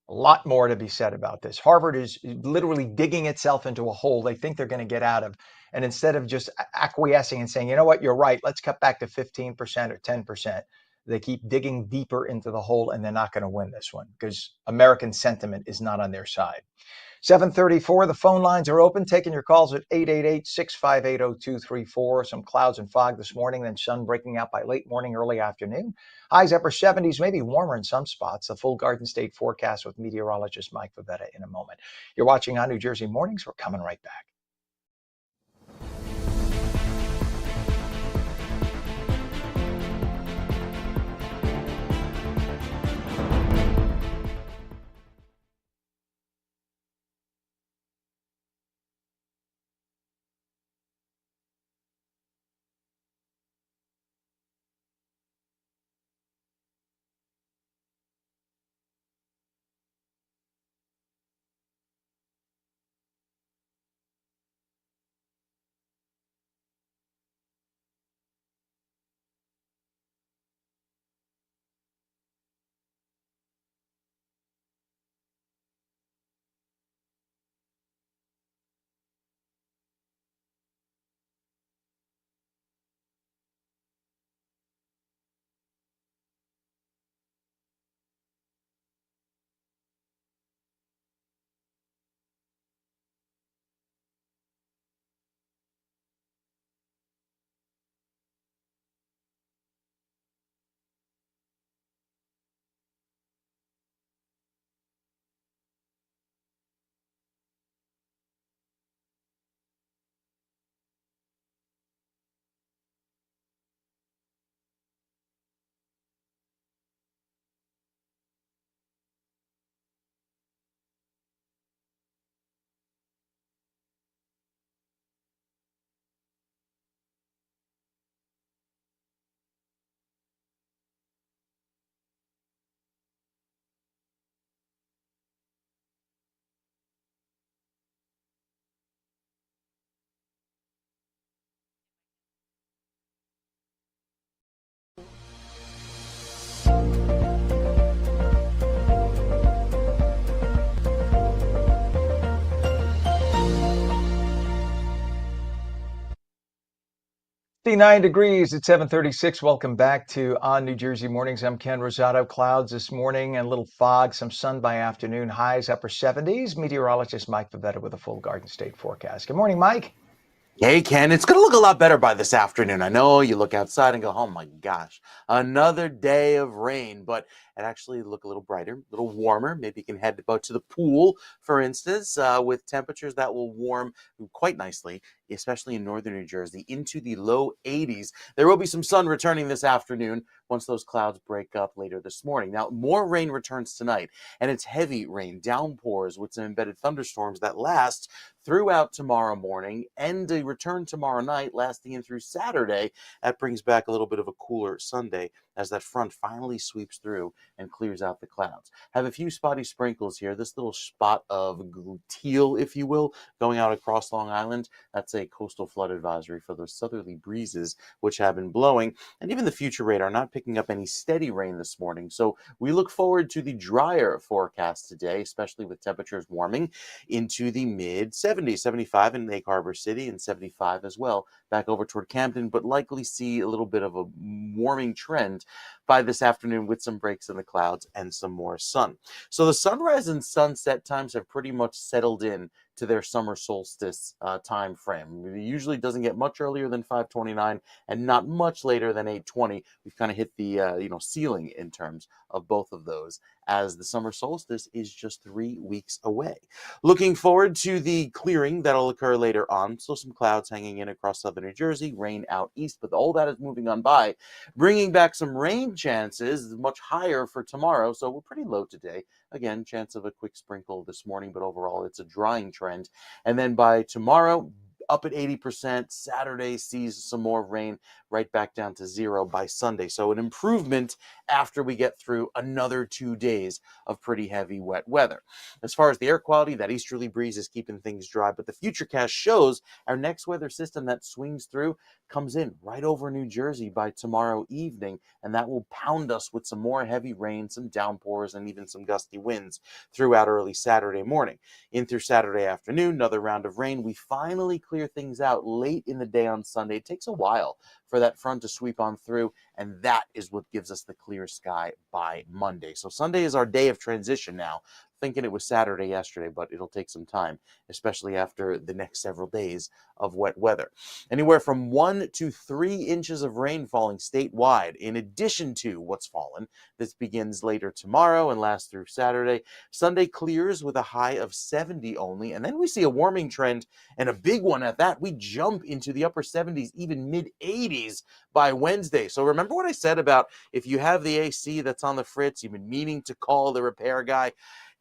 A lot more to be said about this. Harvard is literally digging itself into a hole they think they're going to get out of. And instead of just acquiescing and saying, you know what, you're right, let's cut back to 15% or 10%, they keep digging deeper into the hole, and they're not going to win this one because American sentiment is not on their side. 7:34, the phone lines are open, taking your calls at 888-658-0234. Some clouds and fog this morning, then sun breaking out by late morning, early afternoon. Highs upper 70s, maybe warmer in some spots. The full Garden State forecast with meteorologist Mike Favetta in a moment. You're watching On New Jersey Mornings. We're coming right back. Degrees at 7:36. Welcome back to On New Jersey Mornings. I'm Ken Rosato. Clouds this morning and a little fog, some sun by afternoon. Highs upper 70s. Meteorologist Mike Favetta with a full Garden State forecast. Good morning, Mike. Hey, Ken, it's going to look a lot better by this afternoon. I know you look outside and go, oh my gosh, another day of rain, but it actually look a little brighter, a little warmer. Maybe you can head out to the pool, for instance, with temperatures that will warm quite nicely, especially in northern New Jersey, into the low 80s. There will be some sun returning this afternoon once those clouds break up later this morning. Now, more rain returns tonight, and it's heavy rain, downpours with some embedded thunderstorms that last throughout tomorrow morning and a return tomorrow night lasting in through Saturday. That brings back a little bit of a cooler Sunday as that front finally sweeps through and clears out the clouds. Have a few spotty sprinkles here. This little spot of teal, if you will, going out across Long Island, that's a coastal flood advisory for those southerly breezes which have been blowing. And even the future radar not picking up any steady rain this morning. So we look forward to the drier forecast today, especially with temperatures warming into the mid 70s, 75 in Egg Harbor City and 75 as well back over toward Camden, but likely see a little bit of a warming trend by this afternoon with some breaks in the clouds and some more sun. So the sunrise and sunset times have pretty much settled in to their summer solstice time frame. It usually doesn't get much earlier than 5:29 and not much later than 8:20. We've kind of hit the ceiling in terms of both of those, as the summer solstice is just 3 weeks away. Looking forward to the clearing that'll occur later on. So some clouds hanging in across southern New Jersey, rain out east, but all that is moving on by, bringing back some rain chances much higher for tomorrow. So we're pretty low today. Again, chance of a quick sprinkle this morning, but overall it's a drying trend. And then by tomorrow, up at 80%. Saturday sees some more rain, right back down to 0 by Sunday. So an improvement after we get through another 2 days of pretty heavy wet weather. As far as the air quality, that easterly breeze is keeping things dry, but the Futurecast shows our next weather system that swings through comes in right over New Jersey by tomorrow evening, and that will pound us with some more heavy rain, some downpours, and even some gusty winds throughout early Saturday morning. In through Saturday afternoon, another round of rain. We finally clear things out late in the day on Sunday. It takes a while for that front to sweep on through, and that is what gives us the clear sky by Monday. So Sunday is our day of transition now. Thinking it was Saturday yesterday, but it'll take some time, especially after the next several days of wet weather. Anywhere from 1 to 3 inches of rain falling statewide, in addition to what's fallen. This begins later tomorrow and lasts through Saturday. Sunday clears with a high of 70 only, and then we see a warming trend, and a big one at that. We jump into the upper 70s, even mid-80s by Wednesday. So remember what I said about if you have the AC that's on the fritz, you've been meaning to call the repair guy.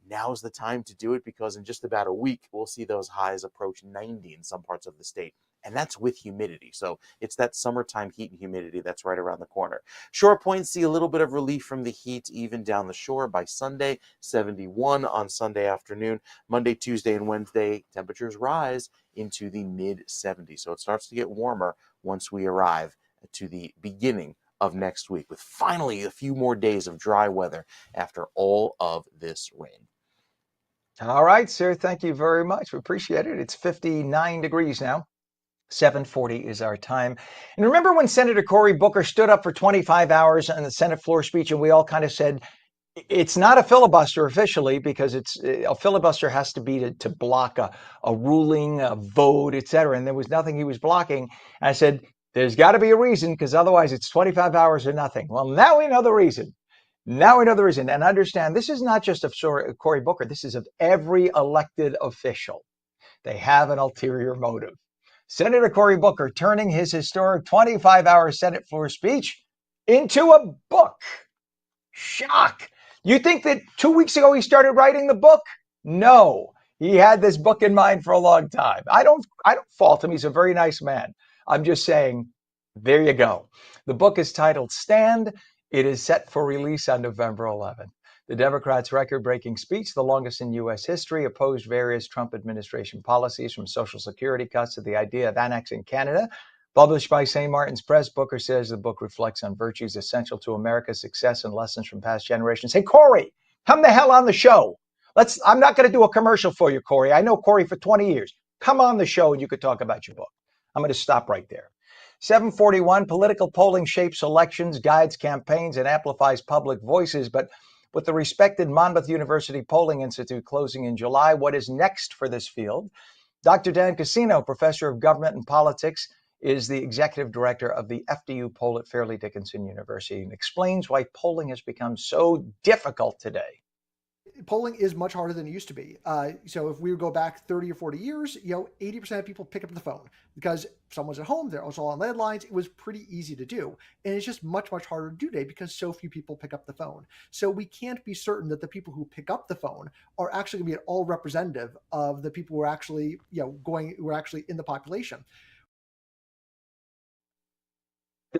Now's the time to do it, because in just about a week, we'll see those highs approach 90 in some parts of the state. And that's with humidity. So it's that summertime heat and humidity that's right around the corner. Shore points see a little bit of relief from the heat even down the shore by Sunday, 71 on Sunday afternoon. Monday, Tuesday, and Wednesday, temperatures rise into the mid-70s. So it starts to get warmer once we arrive to the beginning of next week, with finally a few more days of dry weather after all of this rain. All right, sir. Thank you very much. We appreciate it. It's 59 degrees now. 7:40 is our time. And remember when Senator Cory Booker stood up for 25 hours on the Senate floor speech, and we all kind of said, it's not a filibuster officially, because it's a filibuster has to be to block a ruling, a vote, etc. And there was nothing he was blocking. And I said, there's got to be a reason, because otherwise it's 25 hours or nothing. Well, now we know the reason. Now we know the reason. And understand, this is not just of Cory Booker. This is of every elected official. They have an ulterior motive. Senator Cory Booker turning his historic 25-hour Senate floor speech into a book. Shock. You think that 2 weeks ago he started writing the book? No, he had this book in mind for a long time. I don't fault him. He's a very nice man. I'm just saying, there you go. The book is titled Stand. It is set for release on November 11th. The Democrats' record-breaking speech, the longest in U.S. history, opposed various Trump administration policies, from Social Security cuts to the idea of annexing Canada. Published by St. Martin's Press, Booker says the book reflects on virtues essential to America's success and lessons from past generations. Hey, Cory, come the hell on the show. I'm not going to do a commercial for you, Cory. I know Cory for 20 years. Come on the show and you could talk about your book. I'm going to stop right there. 741, political polling shapes elections, guides campaigns, and amplifies public voices. But with the respected Monmouth University Polling Institute closing in July, what is next for this field? Dr. Dan Cassino, professor of government and politics, is the executive director of the FDU poll at Fairleigh Dickinson University, and explains why polling has become so difficult today. Polling is much harder than it used to be. So if we go back 30 or 40 years, 80% of people pick up the phone because someone's at home, they're also on landlines. It was pretty easy to do. And it's just much, much harder to do today because so few people pick up the phone. So we can't be certain that the people who pick up the phone are actually going to be at all representative of the people who are actually, who are actually in the population.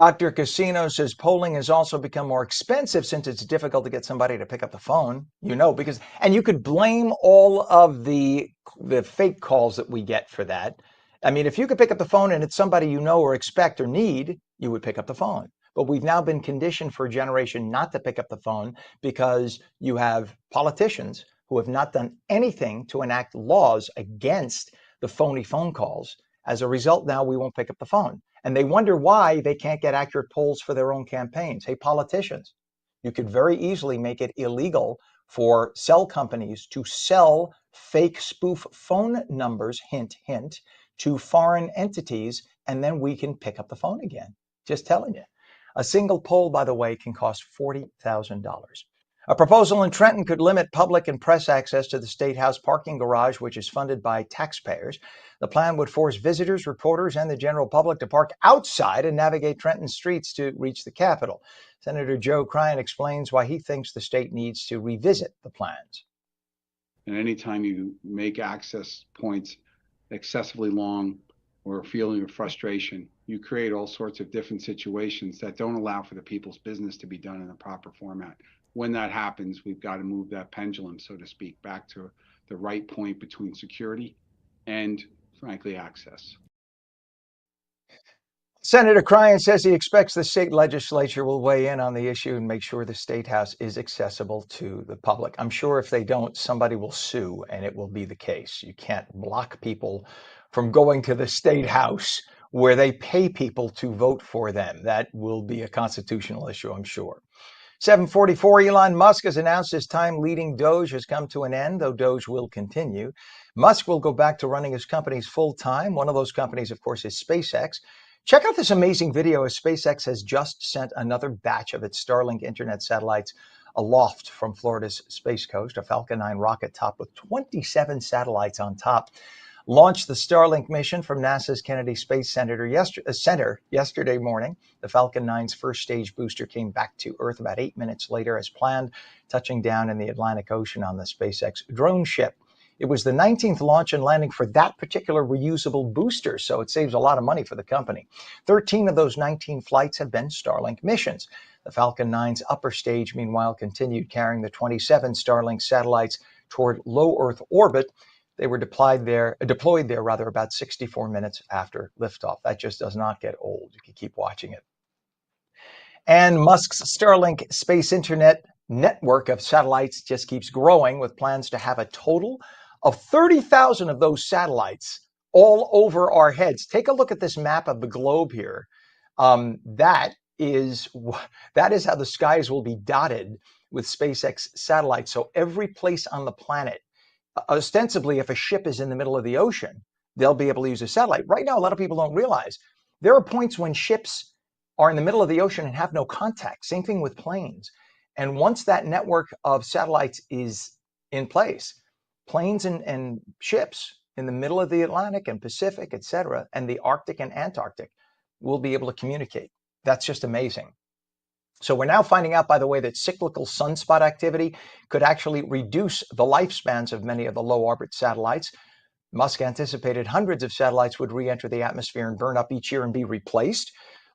Dr. Cassino says polling has also become more expensive since it's difficult to get somebody to pick up the phone, and you could blame all of the fake calls that we get for that. I mean, if you could pick up the phone and it's somebody you know or expect or need, you would pick up the phone. But we've now been conditioned for a generation not to pick up the phone because you have politicians who have not done anything to enact laws against the phony phone calls. As a result, now we won't pick up the phone. And they wonder why they can't get accurate polls for their own campaigns. Hey, politicians, you could very easily make it illegal for cell companies to sell fake spoof phone numbers, hint, hint, to foreign entities, and then we can pick up the phone again. Just telling you. A single poll, by the way, can cost $40,000. A proposal in Trenton could limit public and press access to the State House parking garage, which is funded by taxpayers. The plan would force visitors, reporters, and the general public to park outside and navigate Trenton's streets to reach the Capitol. Senator Joe Cryan explains why he thinks the state needs to revisit the plans. And anytime you make access points excessively long, or a feeling of frustration, you create all sorts of different situations that don't allow for the people's business to be done in the proper format. When that happens, we've got to move that pendulum, so to speak, back to the right point between security and, frankly, access. Senator Cryan says he expects the state legislature will weigh in on the issue and make sure the state house is accessible to the public. I'm sure if they don't, somebody will sue, and it will be the case. You can't block people from going to the state house where they pay people to vote for them. That will be a constitutional issue, I'm sure. 744, Elon Musk has announced his time leading Doge has come to an end, though Doge will continue. Musk will go back to running his companies full time. One of those companies, of course, is SpaceX. Check out this amazing video as SpaceX has just sent another batch of its Starlink internet satellites aloft from Florida's Space Coast. A Falcon 9 rocket topped with 27 satellites on top launched the Starlink mission from NASA's Kennedy Space Center yesterday morning. The Falcon 9's first stage booster came back to Earth about 8 minutes later as planned, touching down in the Atlantic Ocean on the SpaceX drone ship. It was the 19th launch and landing for that particular reusable booster, so it saves a lot of money for the company. 13 of those 19 flights have been Starlink missions. The Falcon 9's upper stage, meanwhile, continued carrying the 27 Starlink satellites toward low Earth orbit. They were deployed there about 64 minutes after liftoff. That just does not get old. You can keep watching it. And Musk's Starlink space internet network of satellites just keeps growing, with plans to have a total of 30,000 of those satellites all over our heads. Take a look at this map of the globe here. That is how the skies will be dotted with SpaceX satellites. So every place on the planet, ostensibly, if a ship is in the middle of the ocean, they'll be able to use a satellite. Right now, a lot of people don't realize there are points when ships are in the middle of the ocean and have no contact. Same thing with planes. And once that network of satellites is in place, planes and ships in the middle of the Atlantic and Pacific, etc., and the Arctic and Antarctic will be able to communicate. That's just amazing. So we're now finding out, by the way, that cyclical sunspot activity could actually reduce the lifespans of many of the low orbit satellites. Musk anticipated hundreds of satellites would re-enter the atmosphere and burn up each year and be replaced.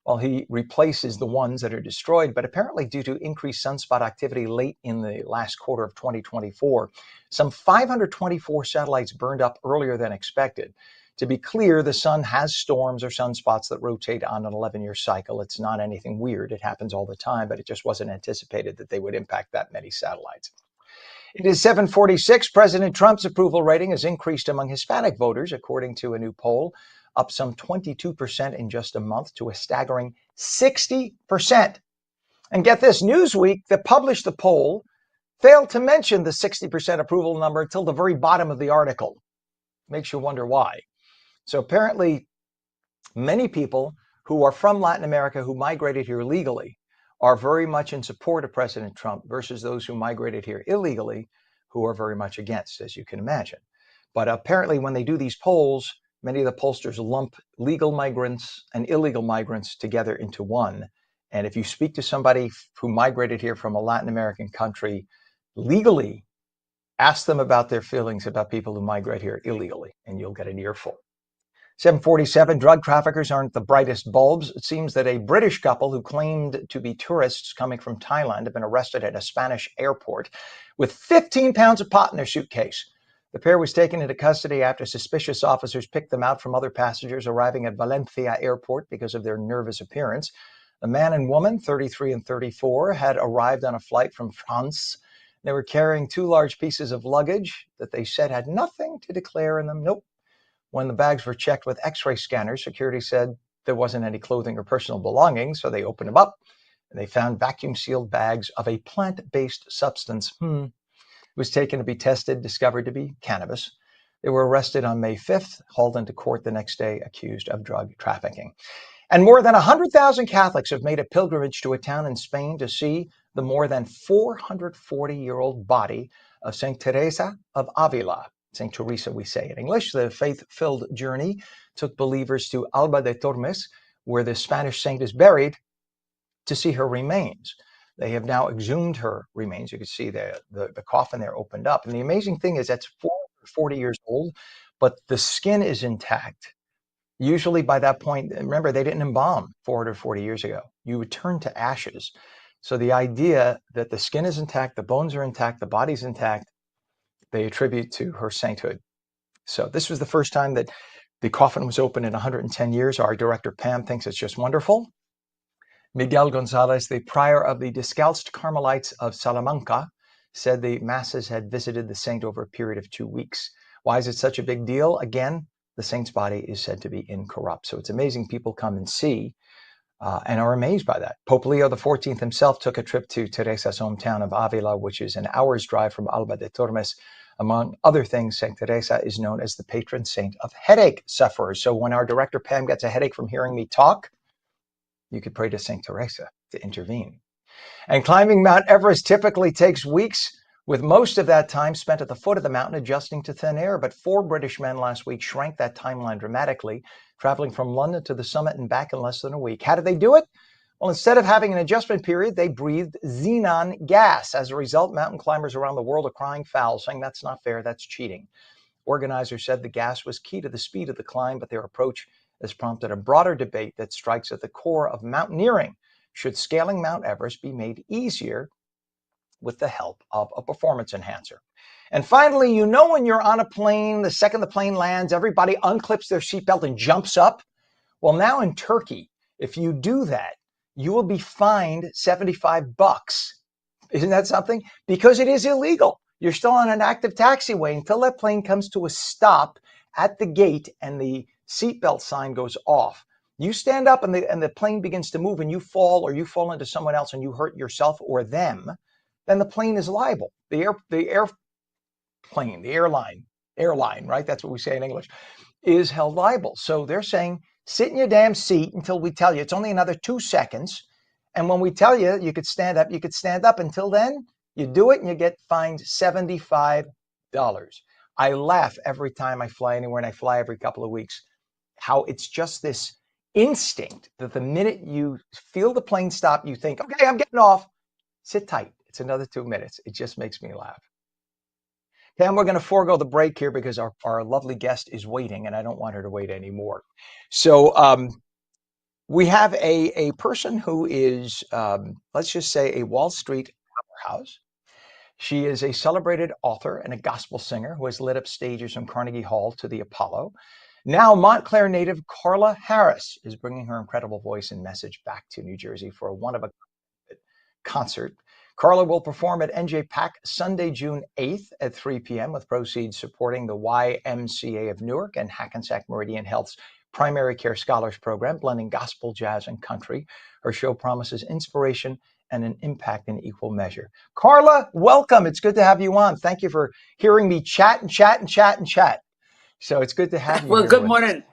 Well, he replaces the ones that are destroyed, but apparently due to increased sunspot activity late in the last quarter of 2024, some 524 satellites burned up earlier than expected. To be clear, the sun has storms or sunspots that rotate on an 11-year cycle. It's not anything weird. It happens all the time, but it just wasn't anticipated that they would impact that many satellites. It is 7:46. President Trump's approval rating has increased among Hispanic voters, according to a new poll, up some 22% in just a month to a staggering 60%. And get this, Newsweek, that published the poll, failed to mention the 60% approval number until the very bottom of the article. Makes you wonder why. So apparently, many people who are from Latin America who migrated here legally are very much in support of President Trump versus those who migrated here illegally, who are very much against, as you can imagine. But apparently, when they do these polls, many of the pollsters lump legal migrants and illegal migrants together into one. And if you speak to somebody who migrated here from a Latin American country legally, ask them about their feelings about people who migrate here illegally, and you'll get an earful. 7:47, drug traffickers aren't the brightest bulbs. It seems that a British couple who claimed to be tourists coming from Thailand have been arrested at a Spanish airport with 15 pounds of pot in their suitcase. The pair was taken into custody after suspicious officers picked them out from other passengers arriving at Valencia Airport because of their nervous appearance. The man and woman, 33 and 34, had arrived on a flight from France. They were carrying 2 large pieces of luggage that they said had nothing to declare in them. Nope. When the bags were checked with x-ray scanners, security said there wasn't any clothing or personal belongings, so they opened them up and they found vacuum-sealed bags of a plant-based substance. It was taken to be tested, discovered to be cannabis. They were arrested on May 5th, hauled into court the next day, accused of drug trafficking. And more than 100,000 Catholics have made a pilgrimage to a town in Spain to see the more than 440-year-old body of St. Teresa of Avila. St. Teresa, we say in English. The faith-filled journey took believers to Alba de Tormes, where the Spanish saint is buried, to see her remains. They have now exhumed her remains. You can see the coffin there opened up. And the amazing thing is that's 440 years old, but the skin is intact. Usually by that point, remember, they didn't embalm 440 years ago. You would turn to ashes. So the idea that the skin is intact, the bones are intact, the body's intact, they attribute to her sainthood. So this was the first time that the coffin was open in 110 years. Our director, Pam, thinks it's just wonderful. Miguel Gonzalez, the prior of the Descalced Carmelites of Salamanca, said the masses had visited the saint over a period of 2 weeks. Why is it such a big deal? Again, the saint's body is said to be incorrupt. So it's amazing people come and see and are amazed by that. Pope Leo XIV himself took a trip to Teresa's hometown of Avila, which is an hour's drive from Alba de Tormes. Among other things, St. Teresa is known as the patron saint of headache sufferers. So when our director Pam gets a headache from hearing me talk, you could pray to St. Teresa to intervene. And climbing Mount Everest typically takes weeks, with most of that time spent at the foot of the mountain adjusting to thin air. But 4 British men last week shrank that timeline dramatically, traveling from London to the summit and back in less than a week. How did they do it? Well, instead of having an adjustment period, they breathed xenon gas. As a result, mountain climbers around the world are crying foul, saying that's not fair, that's cheating. Organizers said the gas was key to the speed of the climb, but their approach has prompted a broader debate that strikes at the core of mountaineering. Should scaling Mount Everest be made easier with the help of a performance enhancer? And finally, you know when you're on a plane, the second the plane lands, everybody unclips their seatbelt and jumps up? Well, now in Turkey, if you do that, you will be fined $75. Isn't that something? Because it is illegal. You're still on an active taxiway until that plane comes to a stop at the gate and the seatbelt sign goes off. You stand up and the plane begins to move and you fall, or you fall into someone else and you hurt yourself or them, then the plane is liable. The airline, right? That's what we say in English, is held liable. So they're saying, sit in your damn seat until we tell you. It's only another 2 seconds. And when we tell you, you could stand up, you could stand up. Until then, you do it and you get fined $75. I laugh every time I fly anywhere, and I fly every couple of weeks, how it's just this instinct that the minute you feel the plane stop, you think, okay, I'm getting off. Sit tight. It's another 2 minutes. It just makes me laugh. Pam, we're going to forego the break here because our lovely guest is waiting, and I don't want her to wait anymore. So we have a person who is, let's just say, a Wall Street powerhouse. She is a celebrated author and a gospel singer who has lit up stages from Carnegie Hall to the Apollo. Now, Montclair native Carla Harris is bringing her incredible voice and message back to New Jersey for a one-of-a-kind concert. Carla will perform at ONNJ Sunday, June 8th at 3 p.m. with proceeds supporting the YMCA of Newark and Hackensack Meridian Health's Primary Care Scholars Program, blending gospel, jazz, and country. Her show promises inspiration and an impact in equal measure. Carla, welcome. It's good to have you on. Thank you for hearing me chat and chat and chat and chat. So it's good to have you Well, here good with us. morning.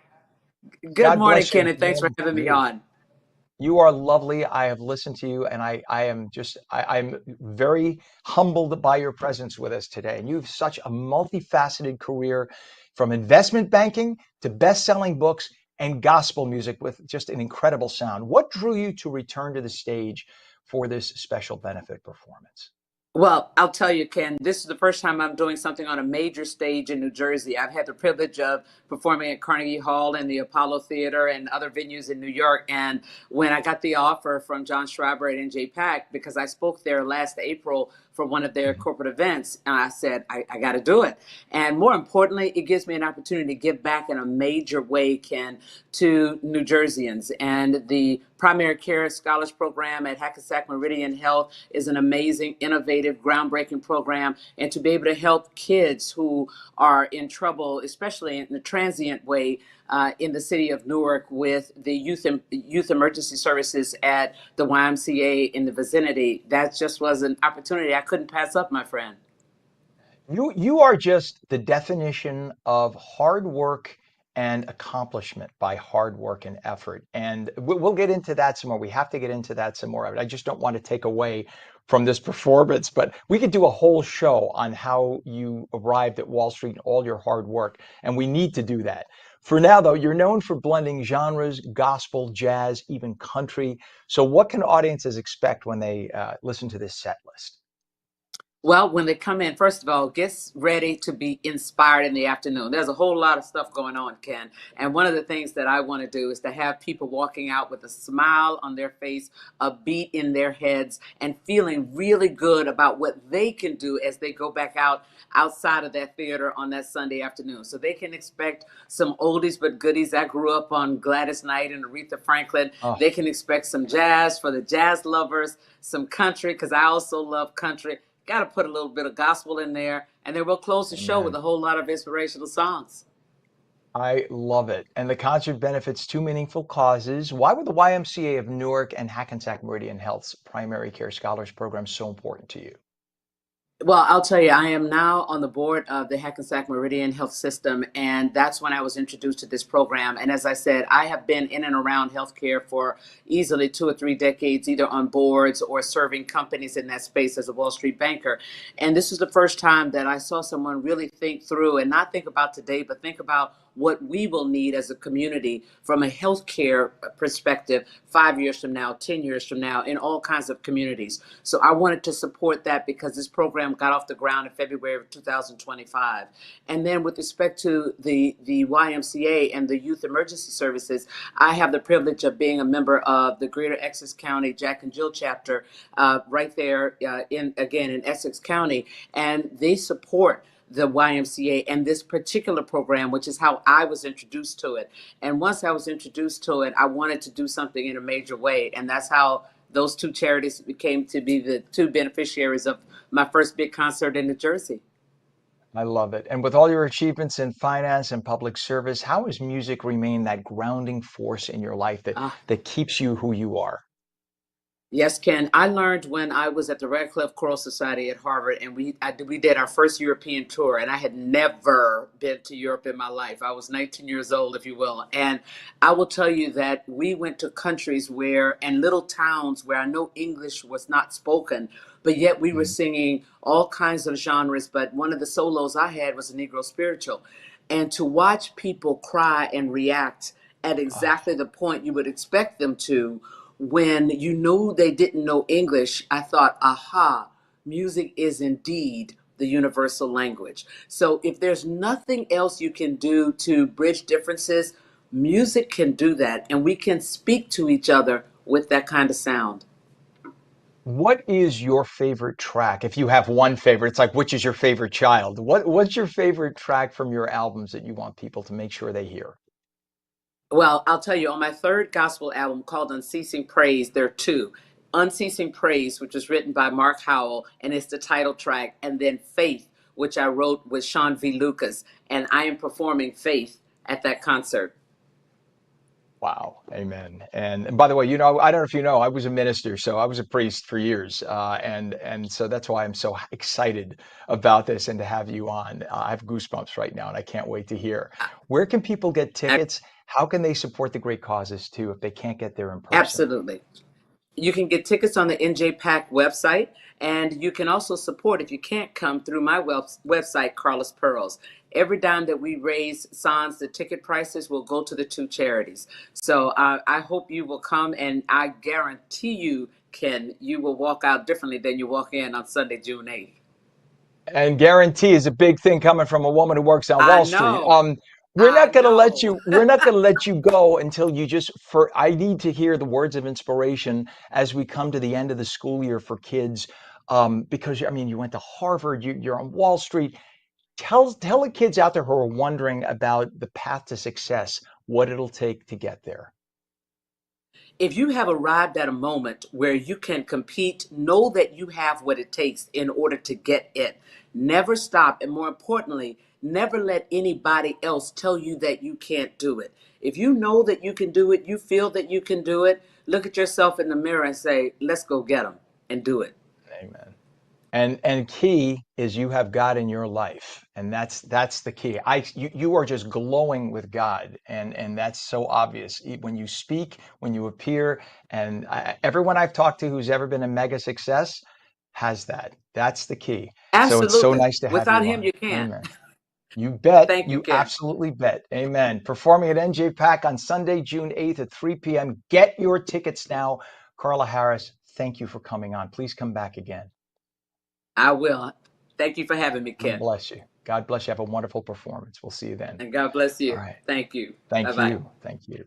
Good God morning, bless you. Ken, and thanks for having me You. on. You are lovely. I have listened to you, and I'm very humbled by your presence with us today. And you have such a multifaceted career, from investment banking to best-selling books and gospel music with just an incredible sound. What drew you to return to the stage for this special benefit performance? Well, I'll tell you, Ken, this is the first time I'm doing something on a major stage in New Jersey. I've had the privilege of performing at Carnegie Hall and the Apollo Theater and other venues in New York. And when I got the offer from John Schreiber at NJ PAC, because I spoke there last April for one of their corporate events, and I said, I got to do it. And more importantly, it gives me an opportunity to give back in a major way, Ken, to New Jerseyans. And the Primary Care Scholars Program at Hackensack Meridian Health is an amazing, innovative, groundbreaking program. And to be able to help kids who are in trouble, especially in the transient way, in the city of Newark with the youth emergency services at the YMCA in the vicinity, that just was an opportunity I couldn't pass up, my friend. You are just the definition of hard work and accomplishment by hard work and effort. And we'll get into that some more. We have to get into that some more. I just don't want to take away from this performance, but we could do a whole show on how you arrived at Wall Street and all your hard work, and we need to do that. For now, though, you're known for blending genres, gospel, jazz, even country. So what can audiences expect when they listen to this set list? Well, when they come in, first of all, get ready to be inspired in the afternoon. There's a whole lot of stuff going on, Ken. And one of the things that I want to do is to have people walking out with a smile on their face, a beat in their heads, and feeling really good about what they can do as they go back out outside of that theater on that Sunday afternoon. So they can expect some oldies but goodies. I grew up on Gladys Knight and Aretha Franklin. Oh, They can expect some jazz for the jazz lovers, some country, because I also love country. Got to put a little bit of gospel in there, and then we'll close the show with amen. a whole lot of inspirational songs. I love it. And the concert benefits two meaningful causes. Why were the YMCA of Newark and Hackensack Meridian Health's primary care scholars program so important to you? Well, I'll tell you, I am now on the board of the Hackensack Meridian Health System, and that's when I was introduced to this program. And as I said, I have been in and around healthcare for easily 2 or 3 decades, either on boards or serving companies in that space as a Wall Street banker. And this is the first time that I saw someone really think through and not think about today, but think about what we will need as a community from a healthcare perspective 5 years from now, 10 years from now, in all kinds of communities. So I wanted to support that because this program got off the ground in February of 2025. And then with respect to the YMCA and the Youth Emergency Services, I have the privilege of being a member of the Greater Essex County Jack and Jill chapter right there in Essex County. And they support the YMCA and this particular program, which is how I was introduced to it. And once I was introduced to it, I wanted to do something in a major way. And that's how those two charities became to be the two beneficiaries of my first big concert in New Jersey. I love it. And with all your achievements in finance and public service, how has music remained that grounding force in your life that, Ah, that keeps you who you are? Yes, Ken. I learned when I was at the Red Cliff Choral Society at Harvard, and we did our first European tour, and I had never been to Europe in my life. I was 19 years old, if you will, and I will tell you that we went to countries where and little towns where I know English was not spoken, but yet we were Mm. singing all kinds of genres. But one of the solos I had was a Negro spiritual, and to watch people cry and react at Oh, exactly the point you would expect them to when you knew they didn't know English, I thought, aha, music is indeed the universal language. So if there's nothing else you can do to bridge differences, music can do that, and we can speak to each other with that kind of sound. what is your favorite track? If you have one favorite, it's like, which is your favorite child? What's your favorite track from your albums that you want people to make sure they hear? Well, I'll tell you, on my third gospel album called Unceasing Praise, there are two. Unceasing Praise, which was written by Mark Howell, and it's the title track, and then Faith, which I wrote with Sean V. Lucas, and I am performing Faith at that concert. Wow, amen. And by the way, I don't know if you know, I was a minister, so I was a priest for years, and so that's why I'm so excited about this and to have you on. I have goosebumps right now, and I can't wait to hear. Where can people get tickets? How can they support the great causes too if they can't get there in person? Absolutely. You can get tickets on the NJPAC website, and you can also support, if you can't come, through my website, Carlos Pearls. Every dime that we raise, sans the ticket prices, will go to the two charities. So I hope you will come, and I guarantee you, Ken, you will walk out differently than you walk in on Sunday, June 8th. And guarantee is a big thing coming from a woman who works on I Wall Street. know. We're I not going to let know. you. We're not going to let you go until you just. I need to hear the words of inspiration as we come to the end of the school year for kids, because I mean, you went to Harvard. You're on Wall Street. Tell the kids out there who are wondering about the path to success, what it'll take to get there. If you have arrived at a moment where you can compete, know that you have what it takes in order to get it. Never stop. And more importantly, never let anybody else tell you that you can't do it. If you know that you can do it, you feel that you can do it, look at yourself in the mirror and say, let's go get them and do it. Amen. And key is you have God in your life, and that's the key. You are just glowing with God, and that's so obvious when you speak, when you appear, and everyone I've talked to who's ever been a mega success has that. That's the key. So it's so Absolutely. nice to have Without you him, on. you can't. Amen. You bet. Thank you, You Ken. absolutely bet. Amen. Performing at NJ Pack on Sunday, June 8th at 3 p.m. Get your tickets now. Carla Harris, thank you for coming on. Please come back again. I will. Thank you for having me, God Ken. bless you. God bless you. Have a wonderful performance. We'll see you then. And God bless All you. right. Thank you. Thank Bye-bye. you. Thank you.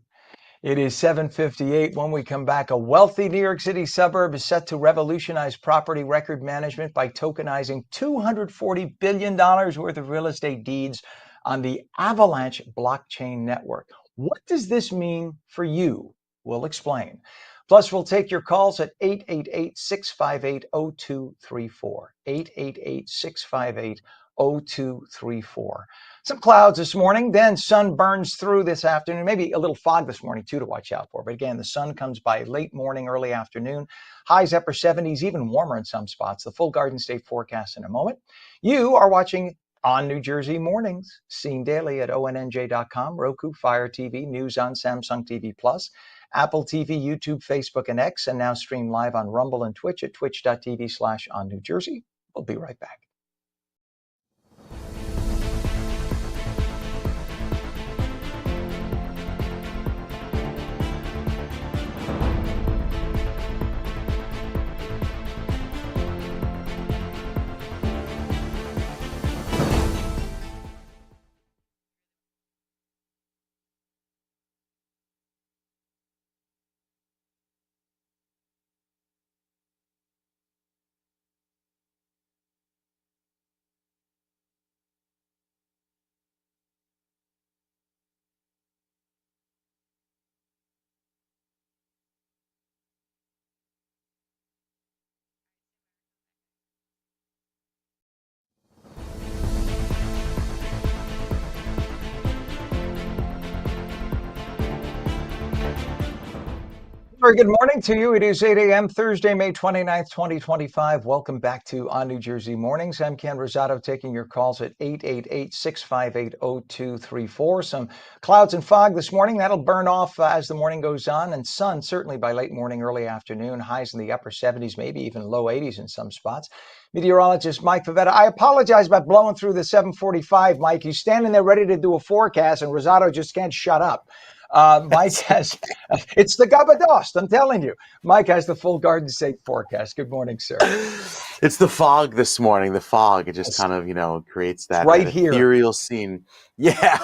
It is 7:58. When we come back, a wealthy New York City suburb is set to revolutionize property record management by tokenizing $240 billion worth of real estate deeds on the Avalanche blockchain network. What does this mean for you? We'll explain. Plus, we'll take your calls at 888-658-0234. 888-658-0234. Some clouds this morning, then sun burns through this afternoon. Maybe a little fog this morning, too, to watch out for. But again, the sun comes by late morning, early afternoon. Highs upper 70s, even warmer in some spots. The full Garden State forecast in a moment. You are watching ONNJ Mornings, seen daily at ONNJ.com, Roku, Fire TV, news on Samsung TV Plus, Apple TV, YouTube, Facebook, and X, and now stream live on Rumble and Twitch at twitch.tv/ONNJ. We'll be right back. Very good morning to you. It is 8 a.m. Thursday, May 29th, 2025. Welcome back to ONNJ Mornings. I'm Ken Rosato, taking your calls at 888-658-0234. Some clouds and fog this morning. That'll burn off as the morning goes on, and sun certainly by late morning, early afternoon. Highs in the upper 70s, maybe even low 80s in some spots. Meteorologist Mike Favetta. I apologize about blowing through the 745, Mike. He's standing there ready to do a forecast, and Rosato just can't shut up. Mike has, it's the Gabadost, I'm telling you. Mike has the full Garden State forecast. Good morning, sir. It's the fog this morning. The fog, it just Yes. kind of, creates It's that, right that here. ethereal scene. Yeah.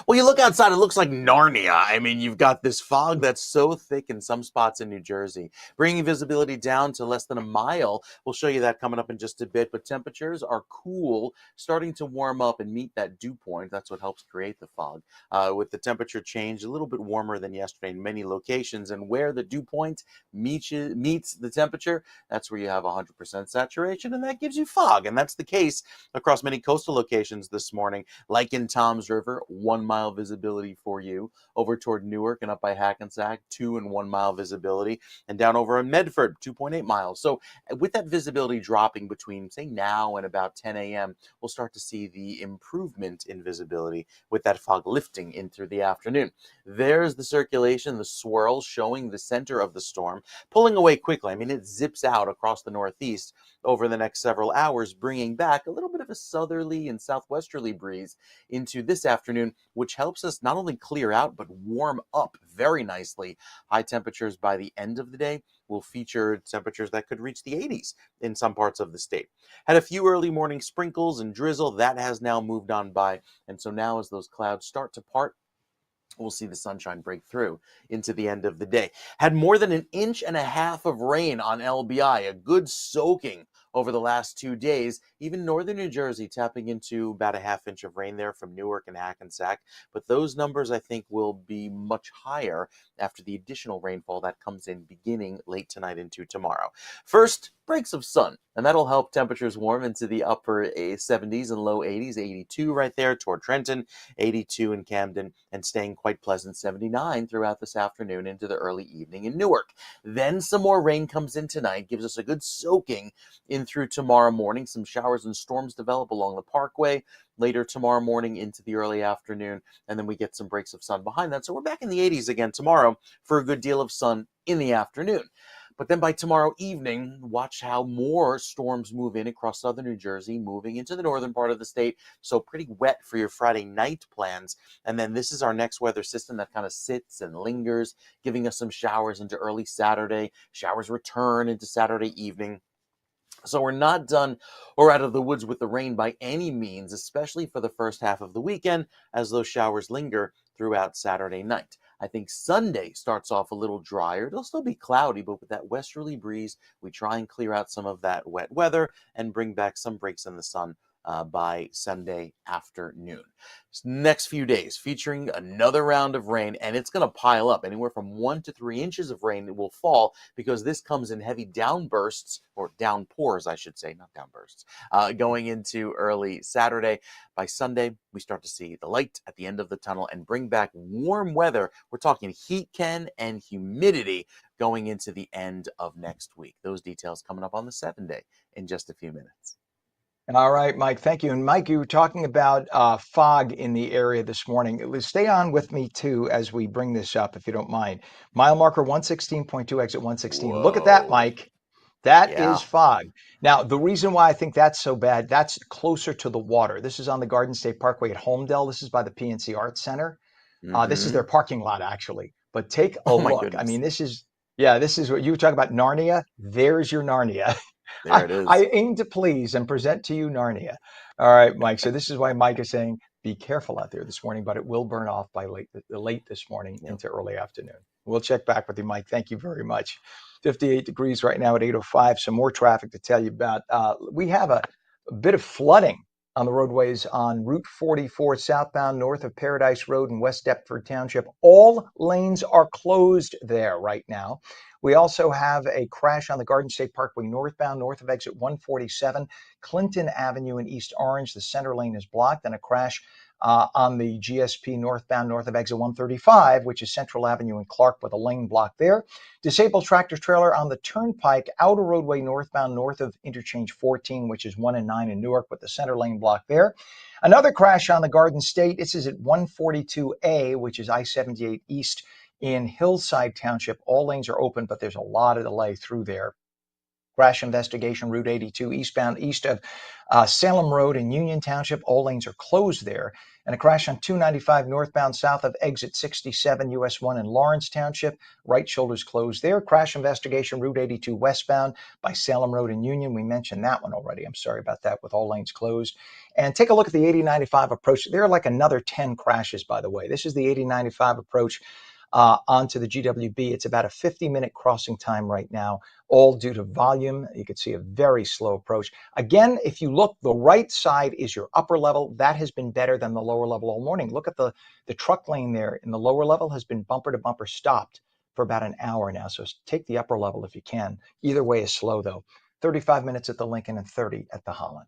Well, you look outside, it looks like Narnia. I mean, you've got this fog that's so thick in some spots in New Jersey, bringing visibility down to less than a mile. We'll show you that coming up in just a bit, but temperatures are cool, starting to warm up and meet that dew point. That's what helps create the fog. With the temperature change, a little bit warmer than yesterday in many locations, and where the dew point meets the temperature, that's where you have 100% saturation, and that gives you fog. And that's the case across many coastal locations this morning, like in Tom's River, 1 mile visibility for you, over toward Newark and up by Hackensack, 2 and 1 mile visibility, and down over in Medford, 2.8 miles. So with that visibility dropping between, say, now and about 10 a.m., we'll start to see the improvement in visibility with that fog lifting in through the afternoon. There's the circulation, the swirl showing the center of the storm, pulling away quickly. I mean, it zips out across the northeast over the next several hours, bringing back a little bit of a southerly and southwesterly breeze into this afternoon, which helps us not only clear out, but warm up very nicely. High temperatures by the end of the day will feature temperatures that could reach the 80s in some parts of the state. Had a few early morning sprinkles and drizzle. That has now moved on by. And so now as those clouds start to part, we'll see the sunshine break through into the end of the day. Had more than 1.5 inches of rain on LBI, a good soaking over the last 2 days. Even northern New Jersey tapping into about 1/2 inch of rain there from Newark and Hackensack. But those numbers, I think, will be much higher after the additional rainfall that comes in beginning late tonight into tomorrow. First, breaks of sun, and that'll help temperatures warm into the upper 70s and low 80s, 82 right there toward Trenton, 82 in Camden, and staying quite pleasant 79 throughout this afternoon into the early evening in Newark. Then some more rain comes in tonight, gives us a good soaking in through tomorrow morning. Some showers and storms develop along the Parkway later tomorrow morning into the early afternoon, and then we get some breaks of sun behind that. So we're back in the 80s again tomorrow for a good deal of sun in the afternoon. But then by tomorrow evening, watch how more storms move in across southern New Jersey, moving into the northern part of the state. So pretty wet for your Friday night plans. And then this is our next weather system that kind of sits and lingers, giving us some showers into early Saturday. Showers return into Saturday evening. So we're not done or out of the woods with the rain by any means, especially for the first half of the weekend, as those showers linger throughout Saturday night. I think Sunday starts off a little drier. It'll still be cloudy, but with that westerly breeze, we try and clear out some of that wet weather and bring back some breaks in the sun by Sunday afternoon. Next few days featuring another round of rain, and it's going to pile up. Anywhere from 1 to 3 inches of rain will fall because this comes in heavy downbursts, or downpours, I should say, not downbursts, going into early Saturday. By Sunday, we start to see the light at the end of the tunnel and bring back warm weather. We're talking heat, Ken, and humidity going into the end of next week. Those details coming up on the 7-day in just a few minutes. All right, Mike, thank you. And Mike, you were talking about fog in the area this morning. Stay on with me too as we bring this up, if you don't mind. Mile marker 116.2, exit 116. Look at that, Whoa. Mike. That Yeah. is fog. Now, the reason why I think that's so bad, that's closer to the water. This is on the Garden State Parkway at Holmdel. This is by the PNC Arts Center. This is their parking lot, actually. But take a Oh my look. I goodness. mean, this is what you were talking about, Narnia. There's your Narnia. There it is. I aim to please and present to you Narnia. All right, Mike. So this is why Mike is saying be careful out there this morning, but it will burn off by late this morning into early afternoon. We'll check back with you, Mike. Thank you very much. 58 degrees right now at 8:05. Some more traffic to tell you about. We have a bit of flooding on the roadways on Route 44 southbound north of Paradise Road in West Deptford Township. All lanes are closed there right now. We also have a crash on the Garden State Parkway northbound, north of exit 147, Clinton Avenue in East Orange. The center lane is blocked, and a crash on the GSP northbound, north of exit 135, which is Central Avenue in Clark with a lane block there. Disabled tractor trailer on the Turnpike, outer roadway northbound, north of interchange 14, which is 1 and 9 in Newark with the center lane block there. Another crash on the Garden State. This is at 142A, which is I-78 East in Hillside Township. All lanes are open, but there's a lot of delay through there. Crash investigation, Route 82 eastbound, east of Salem Road in Union Township. All lanes are closed there. And a crash on 295 northbound, south of exit 67 US 1 in Lawrence Township. Right shoulder's closed there. Crash investigation, Route 82 westbound by Salem Road in Union. We mentioned that one already. I'm sorry about that, with all lanes closed. And take a look at the 8095 approach. There are like another 10 crashes, by the way. This is the 8095 approach onto the GWB. It's about a 50-minute crossing time right now, all due to volume. You can see a very slow approach. Again, if you look, the right side is your upper level. That has been better than the lower level all morning. Look at the truck lane there in the lower level has been bumper to bumper stopped for about an hour now. So take the upper level if you can. Either way is slow though. 35 minutes at the Lincoln and 30 at the Holland.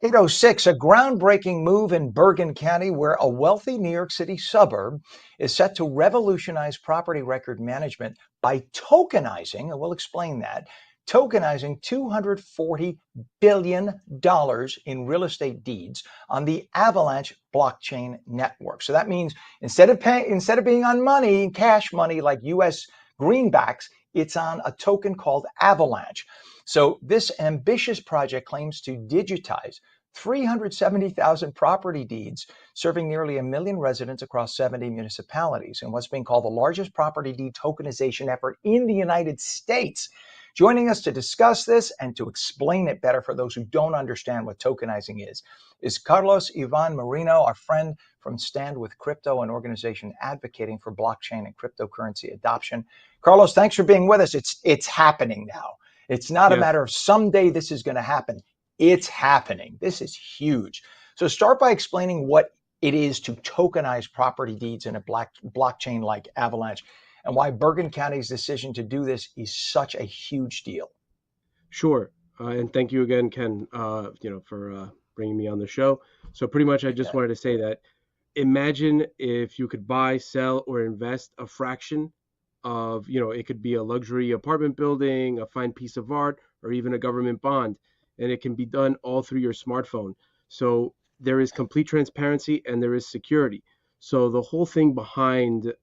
8:06, a groundbreaking move in Bergen County, where a wealthy New York City suburb is set to revolutionize property record management by tokenizing, and we'll explain that, tokenizing $240 billion in real estate deeds on the Avalanche blockchain network. So that means instead of being on money, cash money like US greenbacks, it's on a token called Avalanche. So this ambitious project claims to digitize 370,000 property deeds, serving nearly 1 million residents across 70 municipalities, and what's being called the largest property deed tokenization effort in the United States. Joining us to discuss this and to explain it better for those who don't understand what tokenizing is Carlos Ivan Marino, our friend from Stand with Crypto, an organization advocating for blockchain and cryptocurrency adoption. Carlos, thanks for being with us. It's happening now. It's not a matter of someday this is going to happen. It's happening. This is huge. So start by explaining what it is to tokenize property deeds in a blockchain like Avalanche, and why Bergen County's decision to do this is such a huge deal. Sure. And thank you again, Ken, for bringing me on the show. So pretty much I just wanted to say that imagine if you could buy, sell, or invest a fraction of, it could be a luxury apartment building, a fine piece of art, or even a government bond. And it can be done all through your smartphone. So there is complete transparency and there is security. So the whole thing behind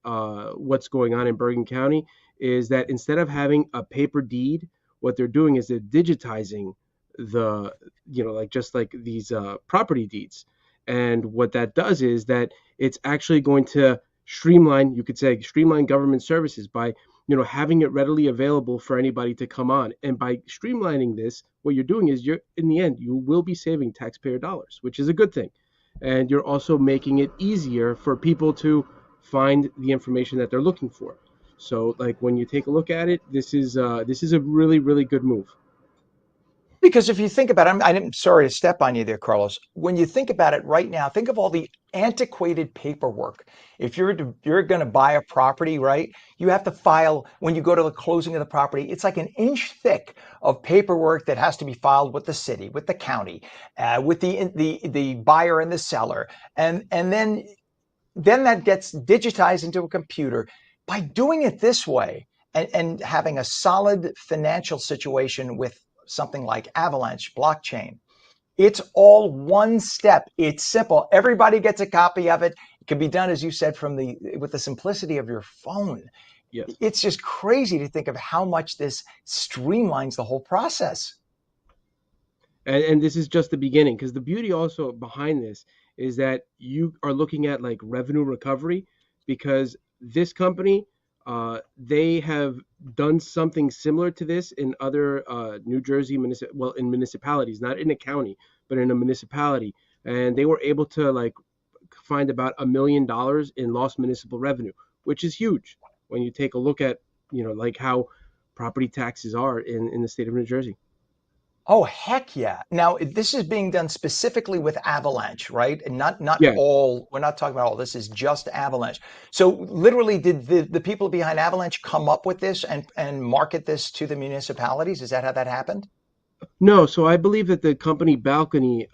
what's going on in Bergen County is that instead of having a paper deed, what they're doing is they're digitizing the, just like these property deeds. And what that does is that it's actually going to streamline government services by, having it readily available for anybody to come on. And by streamlining this, what you're doing is in the end, you will be saving taxpayer dollars, which is a good thing. And you're also making it easier for people to find the information that they're looking for. So like when you take a look at it, this is a really, really good move. Because if you think about it, I'm sorry to step on you there, Carlos. When you think about it right now, think of all the antiquated paperwork. If you're going to buy a property, right, you have to file when you go to the closing of the property. It's like an inch thick of paperwork that has to be filed with the city, with the county, with the buyer and the seller, and then that gets digitized into a computer. By doing it this way and having a solid financial situation with something like Avalanche blockchain, it's all one step. It's simple. Everybody gets a copy of it. It can be done, as you said, with the simplicity of your phone. Yes. It's just crazy to think of how much this streamlines the whole process. And this is just the beginning, because the beauty also behind this is that you are looking at like revenue recovery, because this company, they have done something similar to this in other New Jersey in municipalities, not in a county, but in a municipality, and they were able to like find about $1 million in lost municipal revenue, which is huge when you take a look at like how property taxes are in the state of New Jersey. Oh, heck yeah. Now, this is being done specifically with Avalanche, right? And not Yeah. all, we're not talking about all, this is just Avalanche. So literally, did the people behind Avalanche come up with this and market this to the municipalities? Is that how that happened? No, so I believe that the company Balcony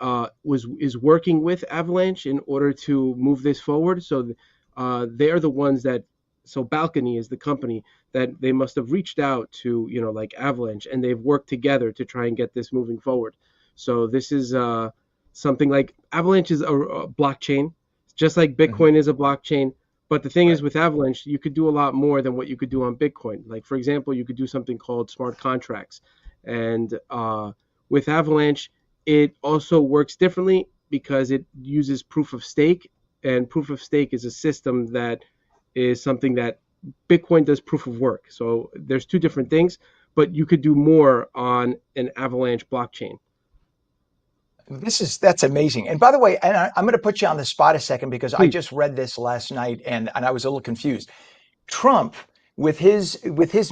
is working with Avalanche in order to move this forward. So they're the ones that. So Balcony is the company that they must have reached out to, like Avalanche, and they've worked together to try and get this moving forward. So this is something like Avalanche is a blockchain, just like Bitcoin is a blockchain. But the thing is, with Avalanche, you could do a lot more than what you could do on Bitcoin. Like, for example, you could do something called smart contracts. And with Avalanche, it also works differently because it uses proof of stake. And proof of stake is a system that is something that Bitcoin does proof of work. So there's two different things, but you could do more on an Avalanche blockchain. That's amazing. And by the way, and I'm going to put you on the spot a second because I Please. just read this last night and I was a little confused. Trump, with his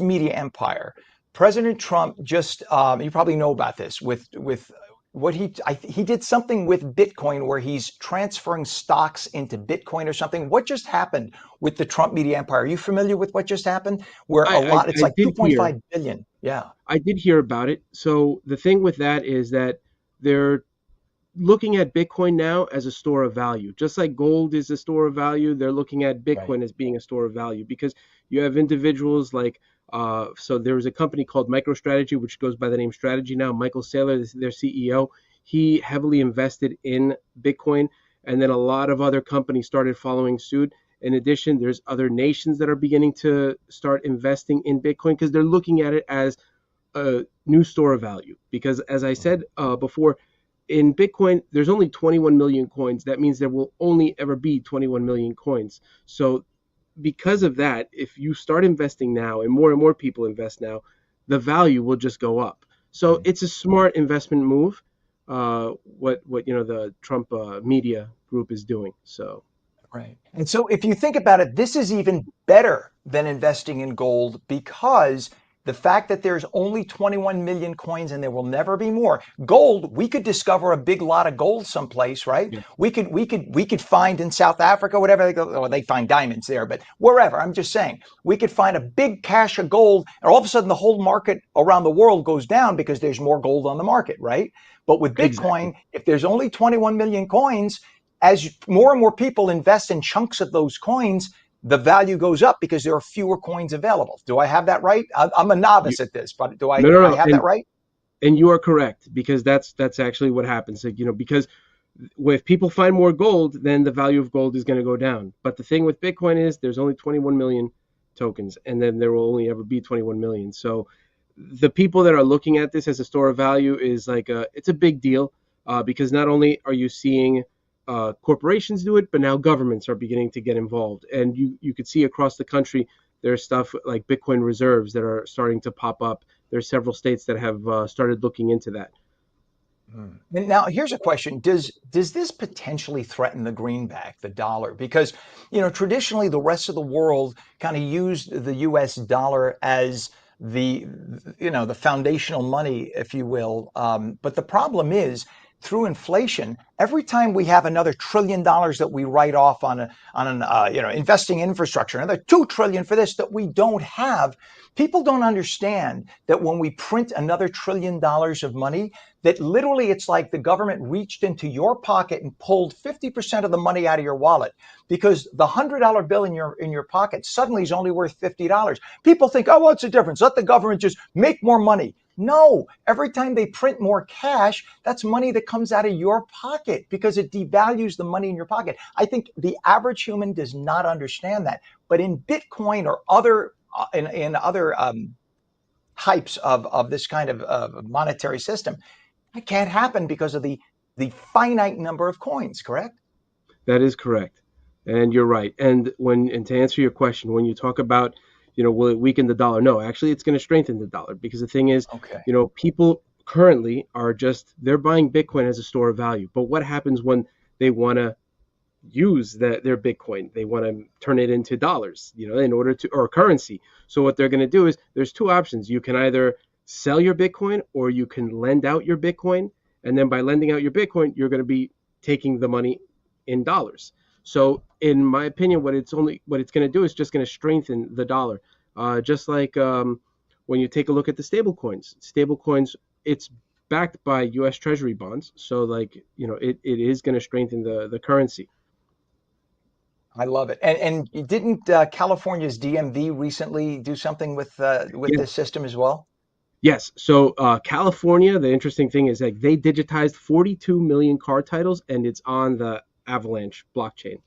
media empire, President Trump just you probably know about this with what he did something with Bitcoin where he's transferring stocks into Bitcoin or something. What just happened with the Trump media empire? Are you familiar with what just happened? Where it's like 2.5 billion. Yeah. I did hear about it. So the thing with that is that they're looking at Bitcoin now as a store of value. Just like gold is a store of value, they're looking at Bitcoin as being a store of value, because you have individuals like, so there was a company called MicroStrategy, which goes by the name Strategy now. Michael Saylor, their CEO, he heavily invested in Bitcoin, and then a lot of other companies started following suit. In addition, there's other nations that are beginning to start investing in Bitcoin because they're looking at it as a new store of value. Because as I said before, in Bitcoin, there's only 21 million coins. That means there will only ever be 21 million coins. So because of that, if you start investing now and more people invest now, the value will just go up. So it's a smart investment move, what the Trump media group is doing. So. Right. And so if you think about it, this is even better than investing in gold, because the fact that there's only 21 million coins and there will never be more. Gold, we could discover a big lot of gold someplace, right? Yeah. We could find in South Africa, whatever they go, or they find diamonds there, but wherever, I'm just saying, we could find a big cache of gold, and all of a sudden the whole market around the world goes down because there's more gold on the market, right? But with Bitcoin, if there's only 21 million coins, as more and more people invest in chunks of those coins, the value goes up because there are fewer coins available. Do I have that right? I'm a novice at this, but do I have that right? And you are correct, because that's actually what happens. Because if people find more gold, then the value of gold is going to go down. But the thing with Bitcoin is there's only 21 million tokens, and then there will only ever be 21 million. So the people that are looking at this as a store of value is like it's a big deal, because not only are you seeing corporations do it, but now governments are beginning to get involved. And you could see across the country, there's stuff like Bitcoin reserves that are starting to pop up there's several states that have started looking into that. And now here's a question. Does this potentially threaten the greenback, the dollar? Because, traditionally the rest of the world kind of used the US dollar as the foundational money, if you will. But the problem is through inflation, every time we have another $1 trillion that we write off on investing in infrastructure, another $2 trillion for this that we don't have, people don't understand that when we print another $1 trillion of money, that literally it's like the government reached into your pocket and pulled 50% of the money out of your wallet, because the $100 bill in your pocket suddenly is only worth $50. People think, oh, what's the difference? Let the government just make more money. No, every time they print more cash, that's money that comes out of your pocket because it devalues the money in your pocket. I think the average human does not understand that. But in Bitcoin or other in other types of this kind of monetary system, it can't happen because of the finite number of coins, correct? That is correct. And you're right. And to answer your question, when you talk about, will it weaken the dollar? No, actually, it's going to strengthen the dollar, because the thing is, okay, people currently they're buying Bitcoin as a store of value. But what happens when they want to use their Bitcoin? They want to turn it into dollars, in order to, or currency. So what they're going to do is there's two options. You can either sell your Bitcoin or you can lend out your Bitcoin. And then by lending out your Bitcoin, you're going to be taking the money in dollars. So in my opinion, what it's going to do is just going to strengthen the dollar. Just like when you take a look at the stable coins, it's backed by U.S. Treasury bonds. So it is going to strengthen the currency. I love it. And didn't California's DMV recently do something with this system as well? Yes. So California, the interesting thing is that they digitized 42 million car titles, and it's on the Avalanche blockchain.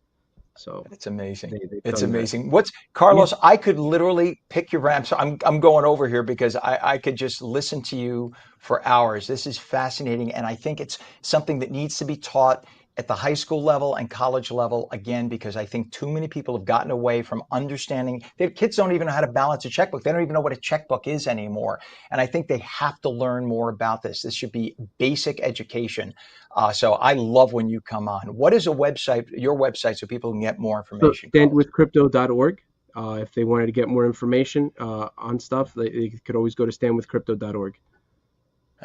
So it's amazing. It's amazing. What's Carlos? Yeah. I could literally pick your brain. So I'm going over here because I could just listen to you for hours. This is fascinating, and I think it's something that needs to be taught at the high school level and college level, again, because I think too many people have gotten away from understanding. Kids don't even know how to balance a checkbook. They don't even know what a checkbook is anymore. And I think they have to learn more about this. This should be basic education. So I love when you come on. What is your website, so people can get more information? So standwithcrypto.org. If they wanted to get more information on stuff, they could always go to standwithcrypto.org.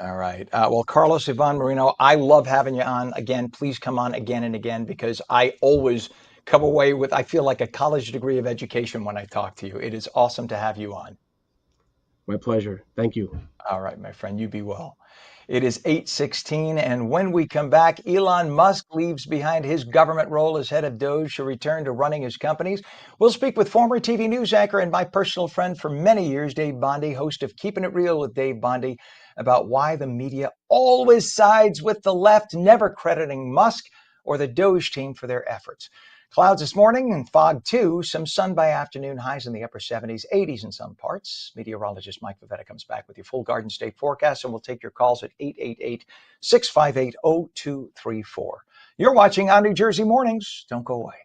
All right. Well, Carlos Ivan Marino, I love having you on again. Please come on again and again, because I always come away with, I feel like, a college degree of education when I talk to you. It is awesome to have you on. My pleasure. Thank you. All right, my friend, you be well. It is 8:16, and when we come back, Elon Musk leaves behind his government role as head of Doge to return to running his companies. We'll speak with former TV news anchor and my personal friend for many years, Dave Bondi, host of Keeping It Real with Dave Bondi, about why the media always sides with the left, never crediting Musk or the Doge team for their efforts. Clouds this morning and fog too. Some sun by afternoon, highs in the upper 70s, 80s in some parts. Meteorologist Mike Favetta comes back with your full Garden State forecast, and we'll take your calls at 888-658-0234. You're watching ONNJ Jersey Mornings. Don't go away.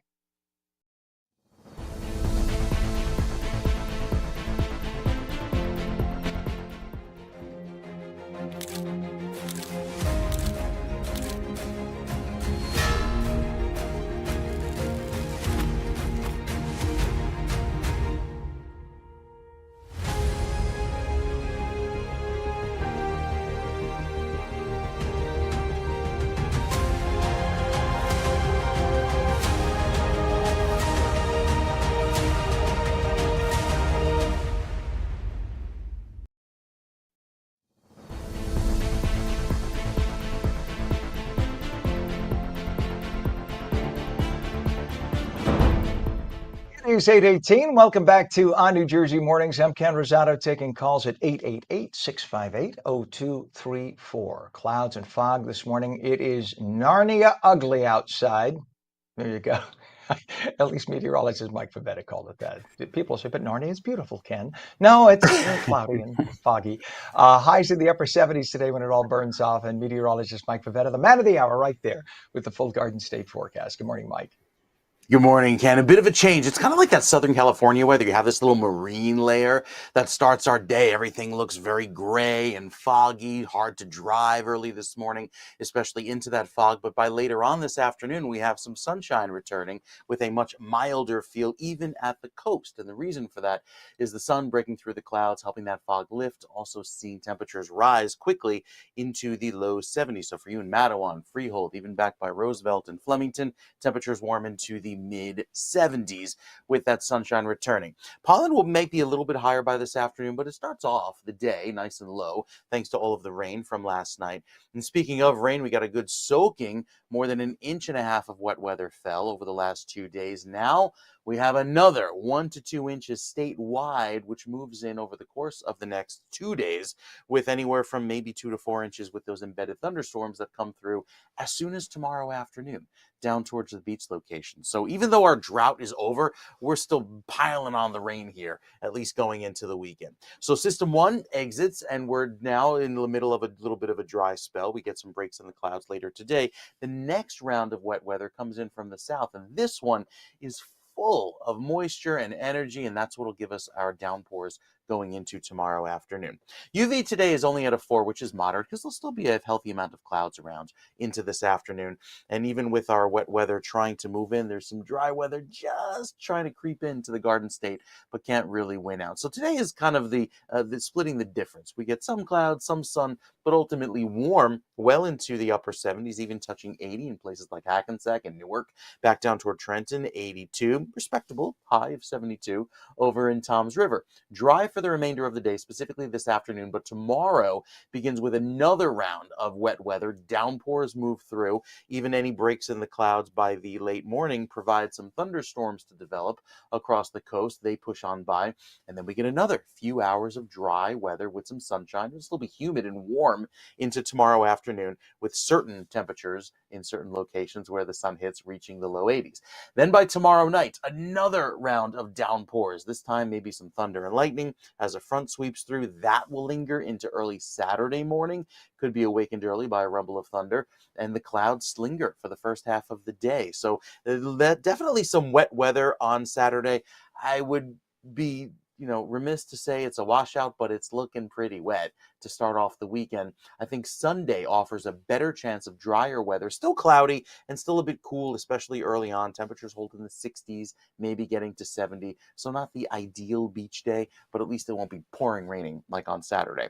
News 818. Welcome back to ONNJ Jersey Mornings. I'm Ken Rosato, taking calls at 888-658-0234. Clouds and fog this morning. It is Narnia ugly outside. There you go. At least meteorologist Mike Favetta called it that. People say, but Narnia is beautiful, Ken. No, it's cloudy and foggy. Highs in the upper 70s today when it all burns off. And meteorologist Mike Favetta, the man of the hour, right there with the full Garden State forecast. Good morning, Mike. Good morning, Ken. A bit of a change. It's kind of like that Southern California weather. You have this little marine layer that starts our day. Everything looks very gray and foggy, hard to drive early this morning, especially into that fog. But by later on this afternoon, we have some sunshine returning with a much milder feel, even at the coast. And the reason for that is the sun breaking through the clouds, helping that fog lift, also seeing temperatures rise quickly into the low 70s. So for you in Matawan, Freehold, even back by Roosevelt and Flemington, temperatures warm into the mid 70s with that sunshine returning. Pollen will may be a little bit higher by this afternoon, but it starts off the day nice and low thanks to all of the rain from last night. And speaking of rain, we got a good soaking. More than 1.5 inches of wet weather fell over the last 2 days. Now we have another 1 to 2 inches statewide, which moves in over the course of the next 2 days with anywhere from maybe 2 to 4 inches with those embedded thunderstorms that come through as soon as tomorrow afternoon down towards the beach location. So even though our drought is over, we're still piling on the rain here, at least going into the weekend. So system 1 exits, and we're now in the middle of a little bit of a dry spell. We get some breaks in the clouds later today. The next round of wet weather comes in from the south, and this one is full of moisture and energy, and that's what will give us our downpours going into tomorrow afternoon. UV today is only at a 4, which is moderate because there'll still be a healthy amount of clouds around into this afternoon. And even with our wet weather trying to move in, there's some dry weather just trying to creep into the Garden State, but can't really win out. So today is kind of the splitting the difference. We get some clouds, some sun, but ultimately warm well into the upper 70s, even touching 80 in places like Hackensack and Newark. Back down toward Trenton, 82, respectable high of 72 over in Toms River. Dry for the remainder of the day, specifically this afternoon, but tomorrow begins with another round of wet weather. Downpours move through. Even any breaks in the clouds by the late morning provide some thunderstorms to develop across the coast. They push on by, and then we get another few hours of dry weather with some sunshine. It'll still be humid and warm into tomorrow afternoon with certain temperatures in certain locations where the sun hits reaching the low 80s. Then by tomorrow night, another round of downpours. This time maybe some thunder and lightning as a front sweeps through. That will linger into early Saturday morning. Could be awakened early by a rumble of thunder, and the clouds linger for the first half of the day. So definitely some wet weather on Saturday. I would be remiss to say it's a washout, but it's looking pretty wet to start off the weekend. I think Sunday offers a better chance of drier weather, still cloudy and still a bit cool, especially early on. Temperatures hold in the 60s, maybe getting to 70. So not the ideal beach day, but at least it won't be pouring raining like on Saturday.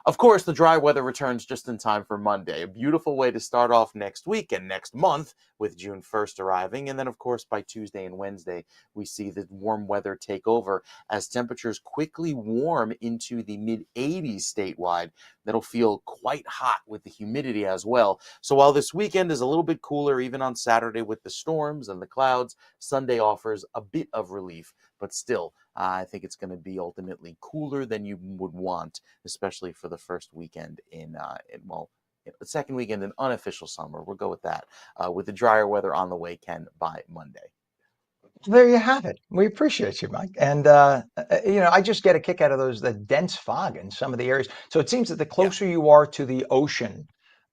Of course, the dry weather returns just in time for Monday, a beautiful way to start off next week and next month with June 1st arriving. And then, of course, by Tuesday and Wednesday, we see the warm weather take over as temperatures quickly warm into the mid-80s statewide. That'll feel quite hot with the humidity as well. So while this weekend is a little bit cooler, even on Saturday with the storms and the clouds, Sunday offers a bit of relief, but still, I think it's going to be ultimately cooler than you would want, especially for the first weekend the second weekend in unofficial summer. We'll go with that, with the drier weather on the way, Ken, by Monday. There you have it. We appreciate you, Mike. And I just get a kick out of the dense fog in some of the areas. So it seems that the closer you are to the ocean,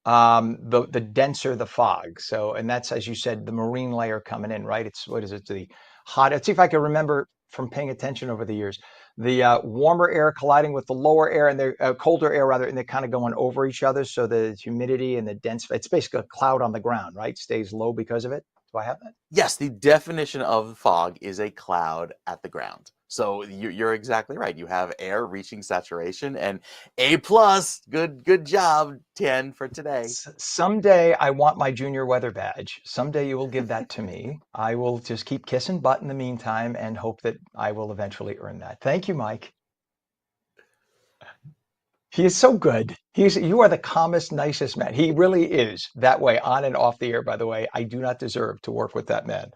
the denser the fog. So, and that's, as you said, the marine layer coming in, right? It's, what is it? The hot. Let's see if I can remember from paying attention over the years. The warmer air colliding with the lower air and the colder air, rather, and they're kind of going over each other. So the humidity and the dense, it's basically a cloud on the ground, right? Stays low because of it. Do I have that? Yes, the definition of fog is a cloud at the ground. So you're exactly right. You have air reaching saturation, and A plus, good job, 10 for today. Someday I want my junior weather badge. Someday you will give that to me. I will just keep kissing butt in the meantime and hope that I will eventually earn that. Thank you, Mike. He is so good. You are the calmest, nicest man. He really is that way on and off the air, by the way. I do not deserve to work with that man.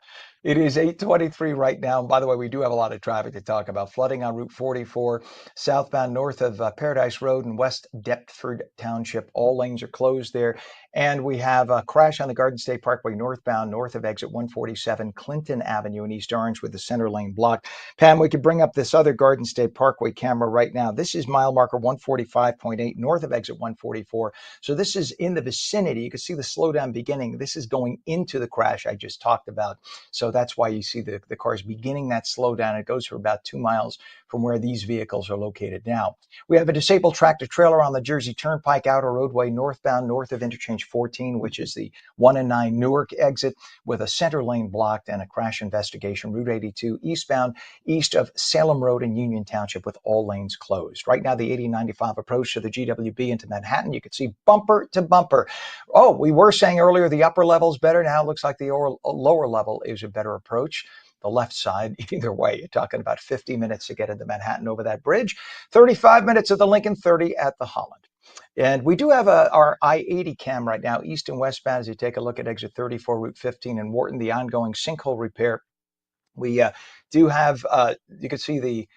It is 8:23 right now. And by the way, we do have a lot of traffic to talk about. Flooding on Route 44, southbound north of Paradise Road in West Deptford Township. All lanes are closed there. And we have a crash on the Garden State Parkway northbound, north of exit 147, Clinton Avenue in East Orange with the center lane blocked. Pam, we could bring up this other Garden State Parkway camera right now. This is mile marker 145.8 north of exit 144. So this is in the vicinity. You can see the slowdown beginning. This is going into the crash I just talked about. So that's why you see the cars beginning that slowdown. It goes for about 2 miles from where these vehicles are located now. We have a disabled tractor trailer on the Jersey Turnpike outer roadway northbound, north of interchange 14, which is the 1 and 9 Newark exit, with a center lane blocked and a crash investigation. Route 82 eastbound, east of Salem Road in Union Township, with all lanes closed. Right now, the 8095 approach to the GWB into Manhattan, you can see bumper to bumper. Oh, we were saying earlier the upper level is better. Now it looks like the lower level is a better approach. The left side, either way, you're talking about 50 minutes to get into Manhattan over that bridge, 35 minutes at the Lincoln, 30 at the Holland. And we do have our I-80 cam right now, east and westbound, as you take a look at exit 34, Route 15 in Wharton, the ongoing sinkhole repair. We do have, you can see the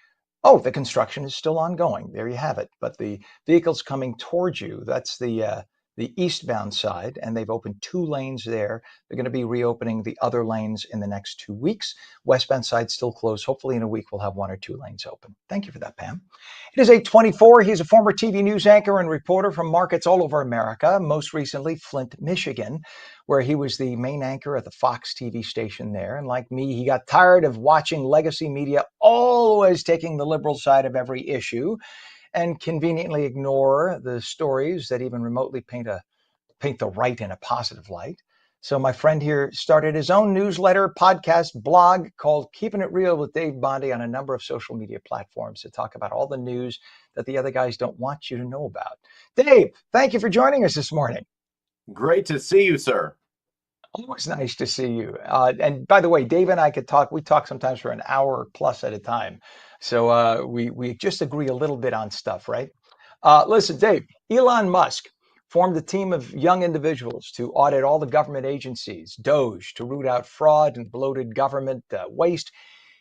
construction is still ongoing. There you have it. But the vehicles coming towards you, that's the eastbound side, and they've opened 2 lanes there. They're going to be reopening the other lanes in the next 2 weeks. Westbound side still closed. Hopefully in a week we'll have 1 or 2 lanes open. Thank you for that, Pam. It is 8:24. He's a former TV news anchor and reporter from markets all over America, most recently Flint, Michigan, where he was the main anchor at the Fox TV station there. And like me, he got tired of watching legacy media always taking the liberal side of every issue and conveniently ignore the stories that even remotely paint the right in a positive light. So my friend here started his own newsletter, podcast, blog called Keeping It Real with Dave Bondi on a number of social media platforms to talk about all the news that the other guys don't want you to know about. Dave, thank you for joining us this morning. Great to see you, sir. Always nice to see you. And by the way, Dave and I could talk. We talk sometimes for an hour plus at a time. So we just agree a little bit on stuff, right? Listen, Dave, Elon Musk formed a team of young individuals to audit all the government agencies, DOGE, to root out fraud and bloated government waste.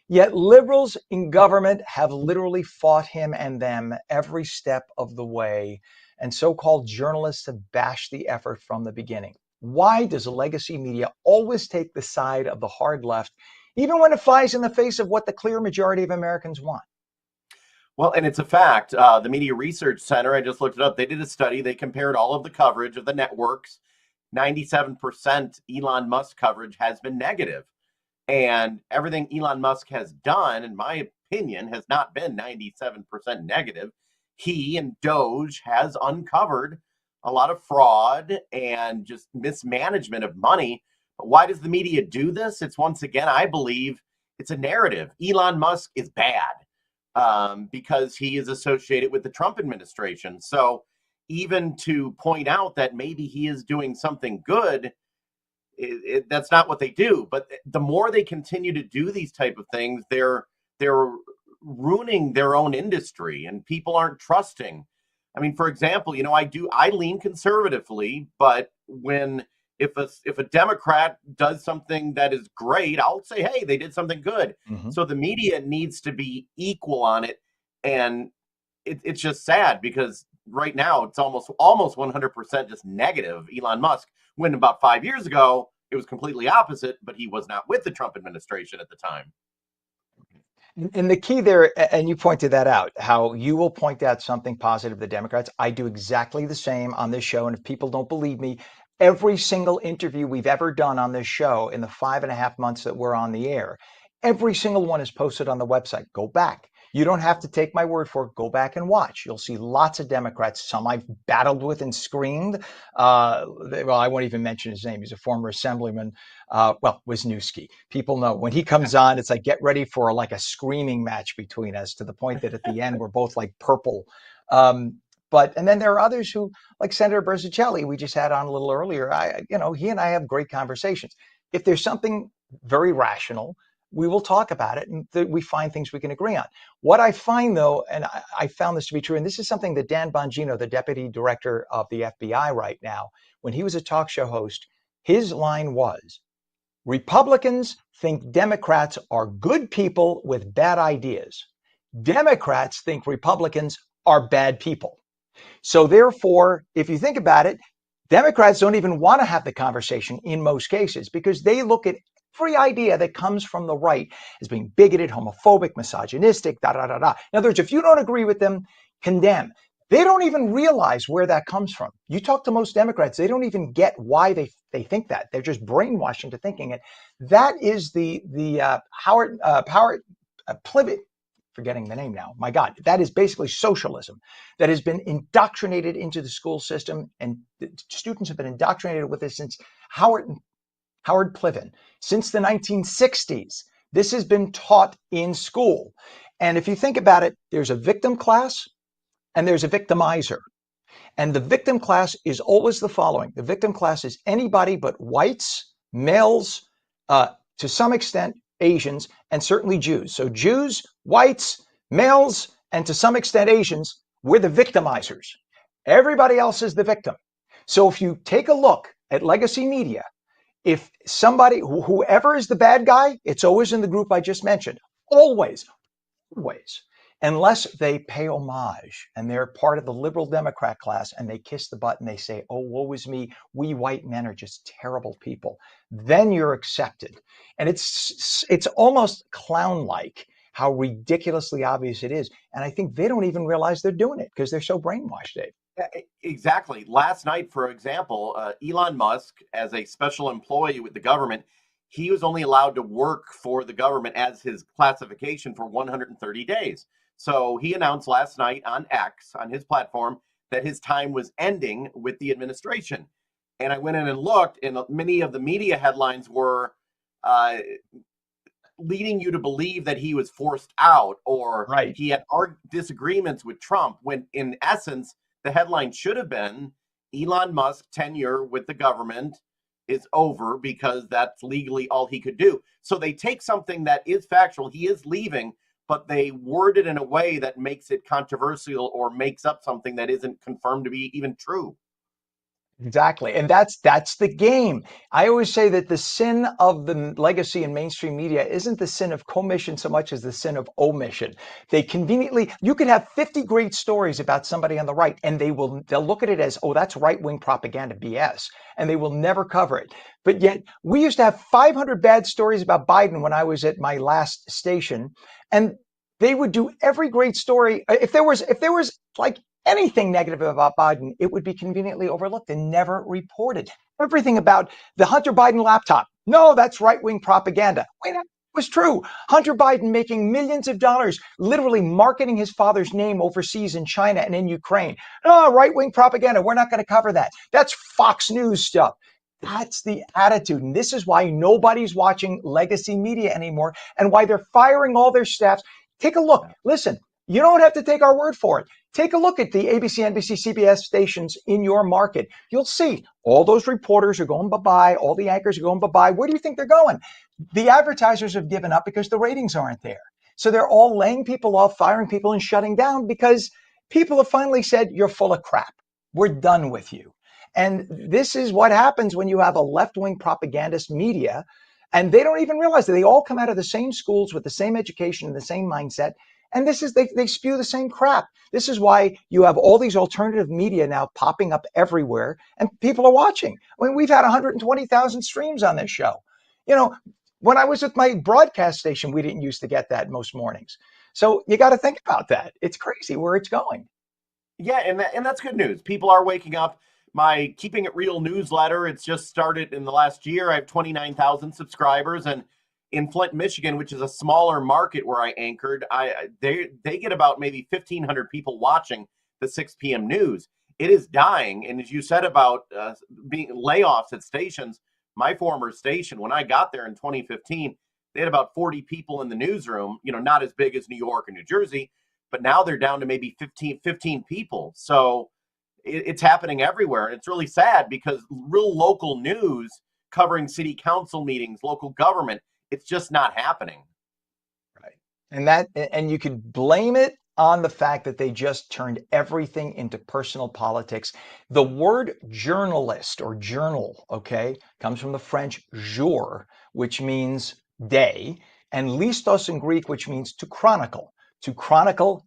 Yet liberals in government have literally fought him and them every step of the way. And so-called journalists have bashed the effort from the beginning. Why does legacy media always take the side of the hard left, even when it flies in the face of what the clear majority of Americans want? Well, and it's a fact. The Media Research Center, I just looked it up. They did a study. They compared all of the coverage of the networks. 97% Elon Musk coverage has been negative. And everything Elon Musk has done, in my opinion, has not been 97% negative. He and Doge has uncovered a lot of fraud and just mismanagement of money. But why does the media do this? It's, once again, I believe it's a narrative. Elon Musk is bad because he is associated with the Trump administration. So even to point out that maybe he is doing something good, that's not what they do. But the more they continue to do these type of things, they're ruining their own industry, and people aren't trusting. I mean, for example, I lean conservatively, but if a Democrat does something that is great, I'll say, hey, they did something good. Mm-hmm. So the media needs to be equal on it. And it's just sad because right now it's almost 100% just negative Elon Musk, when about 5 years ago, it was completely opposite, but he was not with the Trump administration at the time. And the key there, and you pointed that out, how you will point out something positive to the Democrats. I do exactly the same on this show. And if people don't believe me, every single interview we've ever done on this show in the 5.5 months that we're on the air, every single one is posted on the website. Go back. You don't have to take my word for it. Go back and watch. You'll see lots of Democrats, some I've battled with and screamed. Well, I won't even mention his name. He's a former assemblyman. Wisniewski. People know when he comes on, it's like, get ready for like a screaming match between us, to the point that at the end, we're both like purple. And then there are others who, like Senator Berzicelli, we just had on a little earlier. He and I have great conversations. If there's something very rational, we will talk about it, and we find things we can agree on. What I find, though, and I found this to be true, and this is something that Dan Bongino, the deputy director of the FBI right now, when he was a talk show host, his line was, Republicans think Democrats are good people with bad ideas. Democrats think Republicans are bad people. So therefore, if you think about it, Democrats don't even want to have the conversation in most cases because they look at every idea that comes from the right as being bigoted, homophobic, misogynistic, da da da da. In other words, if you don't agree with them, condemn. They don't even realize where that comes from. You talk to most Democrats, they don't even get why they think that. They're just brainwashed into thinking it. That is the Howard Plivet, forgetting the name now. My God, that is basically socialism that has been indoctrinated into the school system, and the students have been indoctrinated with this since Howard Pliven, since the 1960s. This has been taught in school. And if you think about it, there's a victim class and there's a victimizer. And the victim class is always the following. The victim class is anybody but whites, males, to some extent, Asians, and certainly Jews. So Jews, whites, males, and to some extent Asians, we're the victimizers. Everybody else is the victim. So if you take a look at legacy media, if somebody, whoever is the bad guy, it's always in the group I just mentioned. Always. Unless they pay homage and they're part of the liberal Democrat class and they kiss the butt and they say, oh, woe is me, we white men are just terrible people, then you're accepted. And it's almost clown-like how ridiculously obvious it is. And I think they don't even realize they're doing it because they're so brainwashed, Dave. Exactly. Last night, for example, Elon Musk, as a special employee with the government, he was only allowed to work for the government as his classification for 130 days. So he announced last night on X, on his platform, that his time was ending with the administration. And I went in and looked, and many of the media headlines were leading you to believe that he was forced out or he had disagreements with Trump, when in essence, the headline should have been Elon Musk tenure with the government is over because that's legally all he could do. So they take something that is factual, he is leaving, but they word it in a way that makes it controversial or makes up something that isn't confirmed to be even true. Exactly. And that's the game. I always say that the sin of the legacy and mainstream media isn't the sin of commission so much as the sin of omission. They conveniently, you could have 50 great stories about somebody on the right and they'll look at it as, oh, that's right-wing propaganda BS, and they will never cover it. But yet we used to have 500 bad stories about Biden when I was at my last station, and they would do every great story. If there was like anything negative about Biden, it would be conveniently overlooked and never reported. Everything about the Hunter Biden laptop. No, that's right-wing propaganda. Wait, that was true. Hunter Biden making millions of dollars, literally marketing his father's name overseas in China and in Ukraine. Oh, right-wing propaganda. We're not going to cover that. That's Fox News stuff. That's the attitude. And this is why nobody's watching legacy media anymore and why they're firing all their staffs. Take a look. Listen, you don't have to take our word for it. Take a look at the ABC, NBC, CBS stations in your market. You'll see all those reporters are going bye-bye. All the anchors are going bye-bye. Where do you think they're going? The advertisers have given up because the ratings aren't there. So they're all laying people off, firing people, and shutting down because people have finally said, you're full of crap. We're done with you. And this is what happens when you have a left-wing propagandist media, and they don't even realize that they all come out of the same schools with the same education and the same mindset. And this is, they spew the same crap. This is why you have all these alternative media now popping up everywhere and people are watching. I mean, we've had 120,000 streams on this show. You know, when I was with my broadcast station, we didn't used to get that most mornings. So you got to think about that. It's crazy where it's going. Yeah, and that's good news. People are waking up. My Keeping It Real newsletter, it's just started in the last year. I have 29,000 subscribers, and in Flint, Michigan, which is a smaller market where I anchored, they get about maybe 1,500 people watching the 6 p.m. news. It is dying, and as you said about being layoffs at stations, my former station, when I got there in 2015, they had about 40 people in the newsroom. You know, not as big as New York and New Jersey, but now they're down to maybe 15 people. So it's happening everywhere, and it's really sad because real local news covering city council meetings, local government, it's just not happening. Right. And you could blame it on the fact that they just turned everything into personal politics. The word journalist or journal, okay, comes from the French jour, which means day, and listos in Greek, which means to chronicle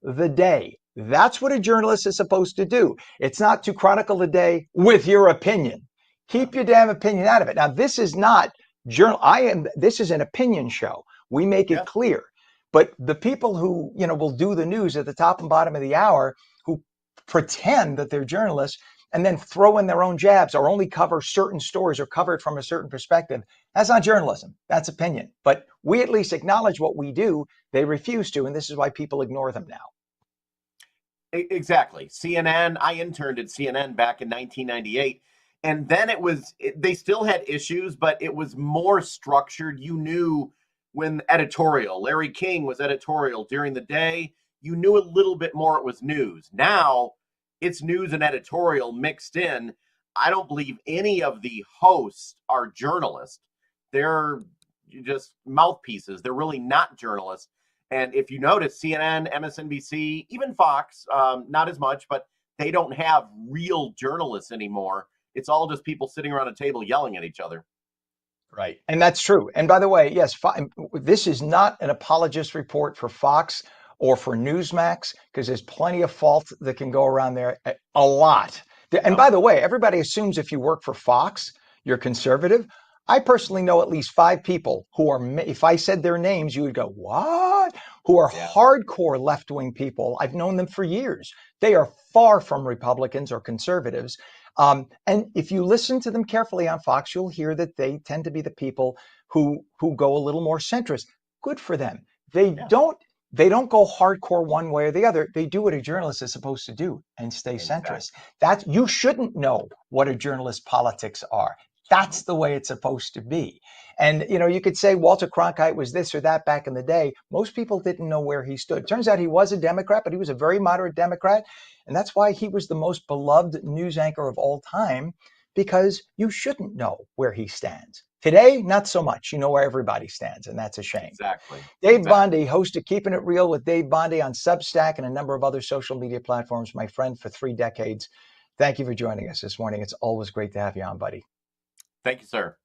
the day. That's what a journalist is supposed to do. It's not to chronicle the day with your opinion. Keep your damn opinion out of it. Now, this is not this is an opinion show. We make it clear. But the people who, will do the news at the top and bottom of the hour, who pretend that they're journalists and then throw in their own jabs or only cover certain stories or cover it from a certain perspective, that's not journalism. That's opinion. But we at least acknowledge what we do. They refuse to, and this is why people ignore them now. Exactly. CNN, I interned at CNN back in 1998. And then they still had issues, but it was more structured. You knew when editorial, Larry King was editorial during the day, you knew a little bit more it was news. Now it's news and editorial mixed in. I don't believe any of the hosts are journalists. They're just mouthpieces. They're really not journalists. And if you notice, CNN, MSNBC, even Fox, not as much, but they don't have real journalists anymore. It's all just people sitting around a table yelling at each other. Right. And that's true. And by the way, yes, this is not an apologist report for Fox or for Newsmax, because there's plenty of fault that can go around there, a lot. And by the way, everybody assumes if you work for Fox, you're conservative. I personally know at least 5 people who are, if I said their names, you would go, what? Who are hardcore left-wing people. I've known them for years. They are far from Republicans or conservatives. And if you listen to them carefully on Fox, you'll hear that they tend to be the people who go a little more centrist. Good for them. They don't go hardcore one way or the other. They do what a journalist is supposed to do and stay centrist. That you shouldn't know what a journalist's politics are. That's the way it's supposed to be. And, you could say Walter Cronkite was this or that back in the day. Most people didn't know where he stood. Turns out he was a Democrat, but he was a very moderate Democrat. And that's why he was the most beloved news anchor of all time, because you shouldn't know where he stands. Today, not so much. You know where everybody stands, and that's a shame. Exactly. Dave Bondi, host of Keeping It Real with Dave Bondi on Substack and a number of other social media platforms, my friend for 3 decades. Thank you for joining us this morning. It's always great to have you on, buddy. Thank you, sir.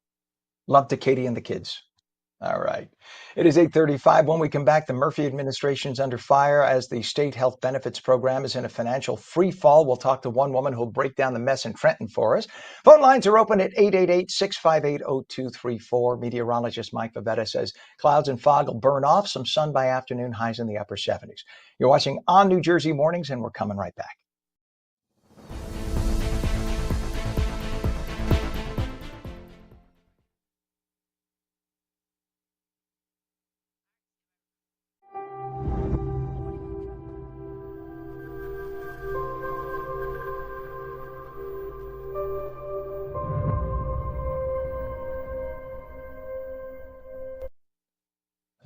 Love to Katie and the kids. All right. It is 8:35. When we come back, the Murphy administration's under fire as the state health benefits program is in a financial free fall. We'll talk to one woman who'll break down the mess in Trenton for us. Phone lines are open at 888-658-0234. Meteorologist Mike Favetta says clouds and fog will burn off, some sun by afternoon, highs in the upper 70s. You're watching On New Jersey Mornings, and we're coming right back.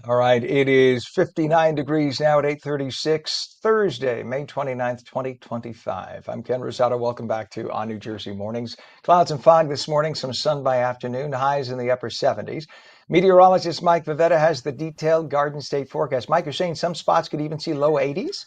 All right, it is 59 degrees now at 8:36, Thursday, May 29th, 2025. I'm Ken Rosato. Welcome back to On New Jersey Mornings. Clouds and fog this morning, some sun by afternoon, highs in the upper 70s. Meteorologist Mike Favetta has the detailed Garden State forecast. Mike, you're saying some spots could even see low 80s?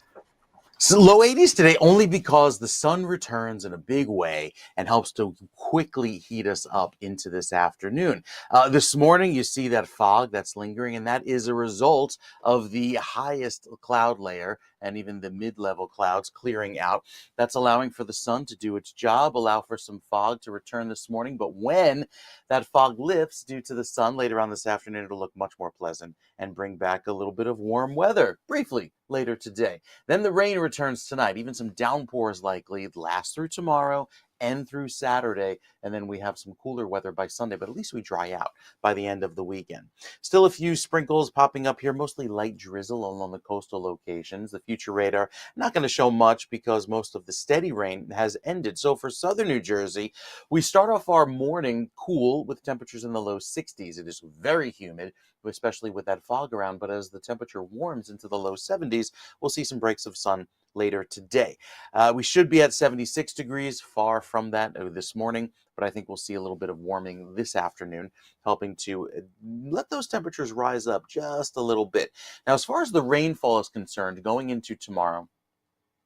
So low 80s today, only because the sun returns in a big way and helps to quickly heat us up into this afternoon. This morning, you see that fog that's lingering, and that is a result of the highest cloud layer and even the mid-level clouds clearing out. That's allowing for the sun to do its job, allow for some fog to return this morning. But when that fog lifts due to the sun later on this afternoon, it'll look much more pleasant and bring back a little bit of warm weather briefly later today. Then the rain returns tonight, even some downpours likely last through tomorrow and through Saturday, and then we have some cooler weather by Sunday, but at least we dry out by the end of the weekend. Still a few sprinkles popping up here, mostly light drizzle along the coastal locations. The future radar not going to show much because most of the steady rain has ended. So for southern New Jersey, we start off our morning cool with temperatures in the low 60s. It is very humid, especially with that fog around, but as the temperature warms into the low 70s, we'll see some breaks of sun later today. We should be at 76 degrees, far from that this morning, but I think we'll see a little bit of warming this afternoon, helping to let those temperatures rise up just a little bit. Now, as far as the rainfall is concerned, going into tomorrow,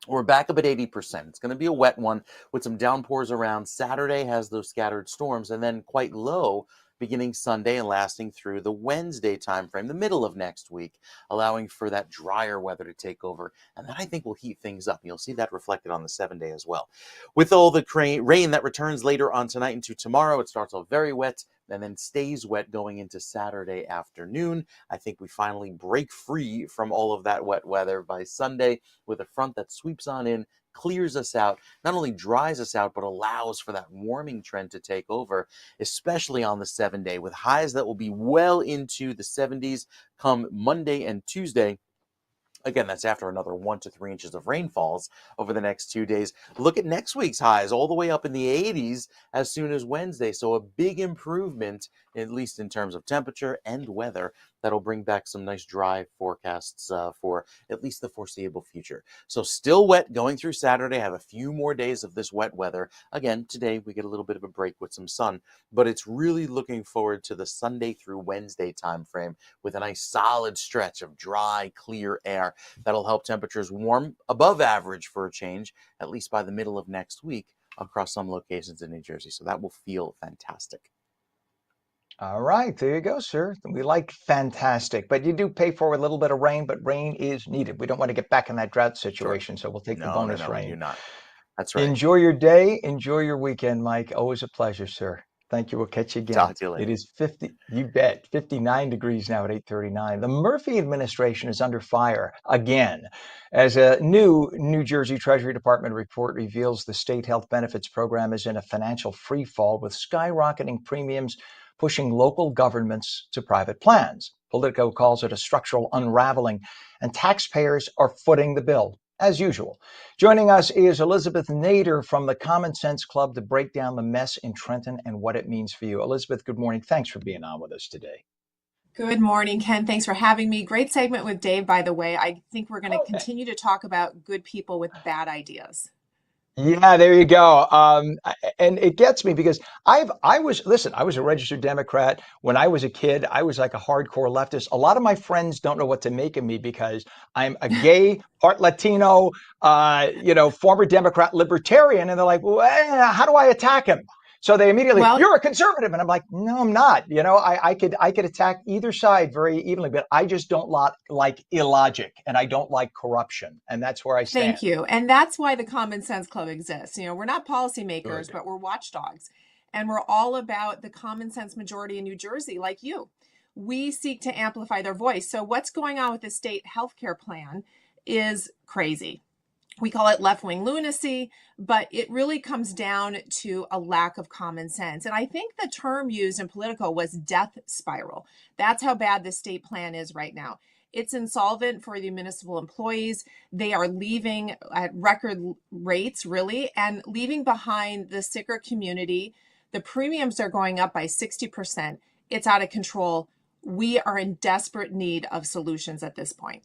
we're back up at 80%. It's going to be a wet one with some downpours around. Saturday has those scattered storms, and then quite low beginning Sunday and lasting through the Wednesday timeframe, the middle of next week, allowing for that drier weather to take over. And that, I think, will heat things up. You'll see that reflected on the 7-day as well. With all the rain that returns later on tonight into tomorrow, it starts off very wet and then stays wet going into Saturday afternoon. I think we finally break free from all of that wet weather by Sunday with a front that sweeps on in, clears us out, not only dries us out, but allows for that warming trend to take over, especially on the 7-day, with highs that will be well into the 70s come Monday and Tuesday. Again, that's after another 1 to 3 inches of rainfalls over the next 2 days. Look at next week's highs, all the way up in the 80s as soon as Wednesday. So a big improvement, at least in terms of temperature and weather. That'll bring back some nice dry forecasts for at least the foreseeable future. So still wet going through Saturday. I have a few more days of this wet weather. Again, today we get a little bit of a break with some sun, but it's really looking forward to the Sunday through Wednesday timeframe with a nice solid stretch of dry, clear air. That'll help temperatures warm above average for a change, at least by the middle of next week across some locations in New Jersey. So that will feel fantastic. All right, there you go, sir. We like fantastic, but you do pay for a little bit of rain, but rain is needed. We don't want to get back in that drought situation, so we'll take the bonus No, rain. we do not. That's right. Enjoy your day. Enjoy your weekend, Mike. Always a pleasure, sir. Thank you. We'll catch you again. Talk to you later. It is 59 degrees now at 8:39. The Murphy administration is under fire again as a new New Jersey Treasury Department report reveals the state health benefits program is in a financial free fall with skyrocketing premiums pushing local governments to private plans. Politico calls it a structural unraveling, and taxpayers are footing the bill, as usual. Joining us is Elizabeth Nader from the Common Sense Club to break down the mess in Trenton and what it means for you. Elizabeth, good morning. Thanks for being on with us today. Good morning, Ken. Thanks for having me. Great segment with Dave, by the way. I think we're going to continue to talk about good people with bad ideas. Yeah, there you go. And it gets me because I was a registered Democrat when I was a kid. I was like a hardcore leftist. A lot of my friends don't know what to make of me because I'm a gay, part Latino, former Democrat libertarian, and they're like, well, how do I attack him? So they immediately, you're a conservative. And I'm like, no, I'm not. I could attack either side very evenly, but I just don't like illogic and I don't like corruption. And that's where I stand. Thank you. And that's why the Common Sense Club exists. We're not policymakers, but we're watchdogs. And we're all about the common sense majority in New Jersey, like you. We seek to amplify their voice. So what's going on with the state healthcare plan is crazy. We call it left-wing lunacy, but it really comes down to a lack of common sense. And I think the term used in Politico was death spiral. That's how bad the state plan is right now. It's insolvent for the municipal employees. They are leaving at record rates, really, and leaving behind the sicker community. The premiums are going up by 60%. It's out of control. We are in desperate need of solutions at this point.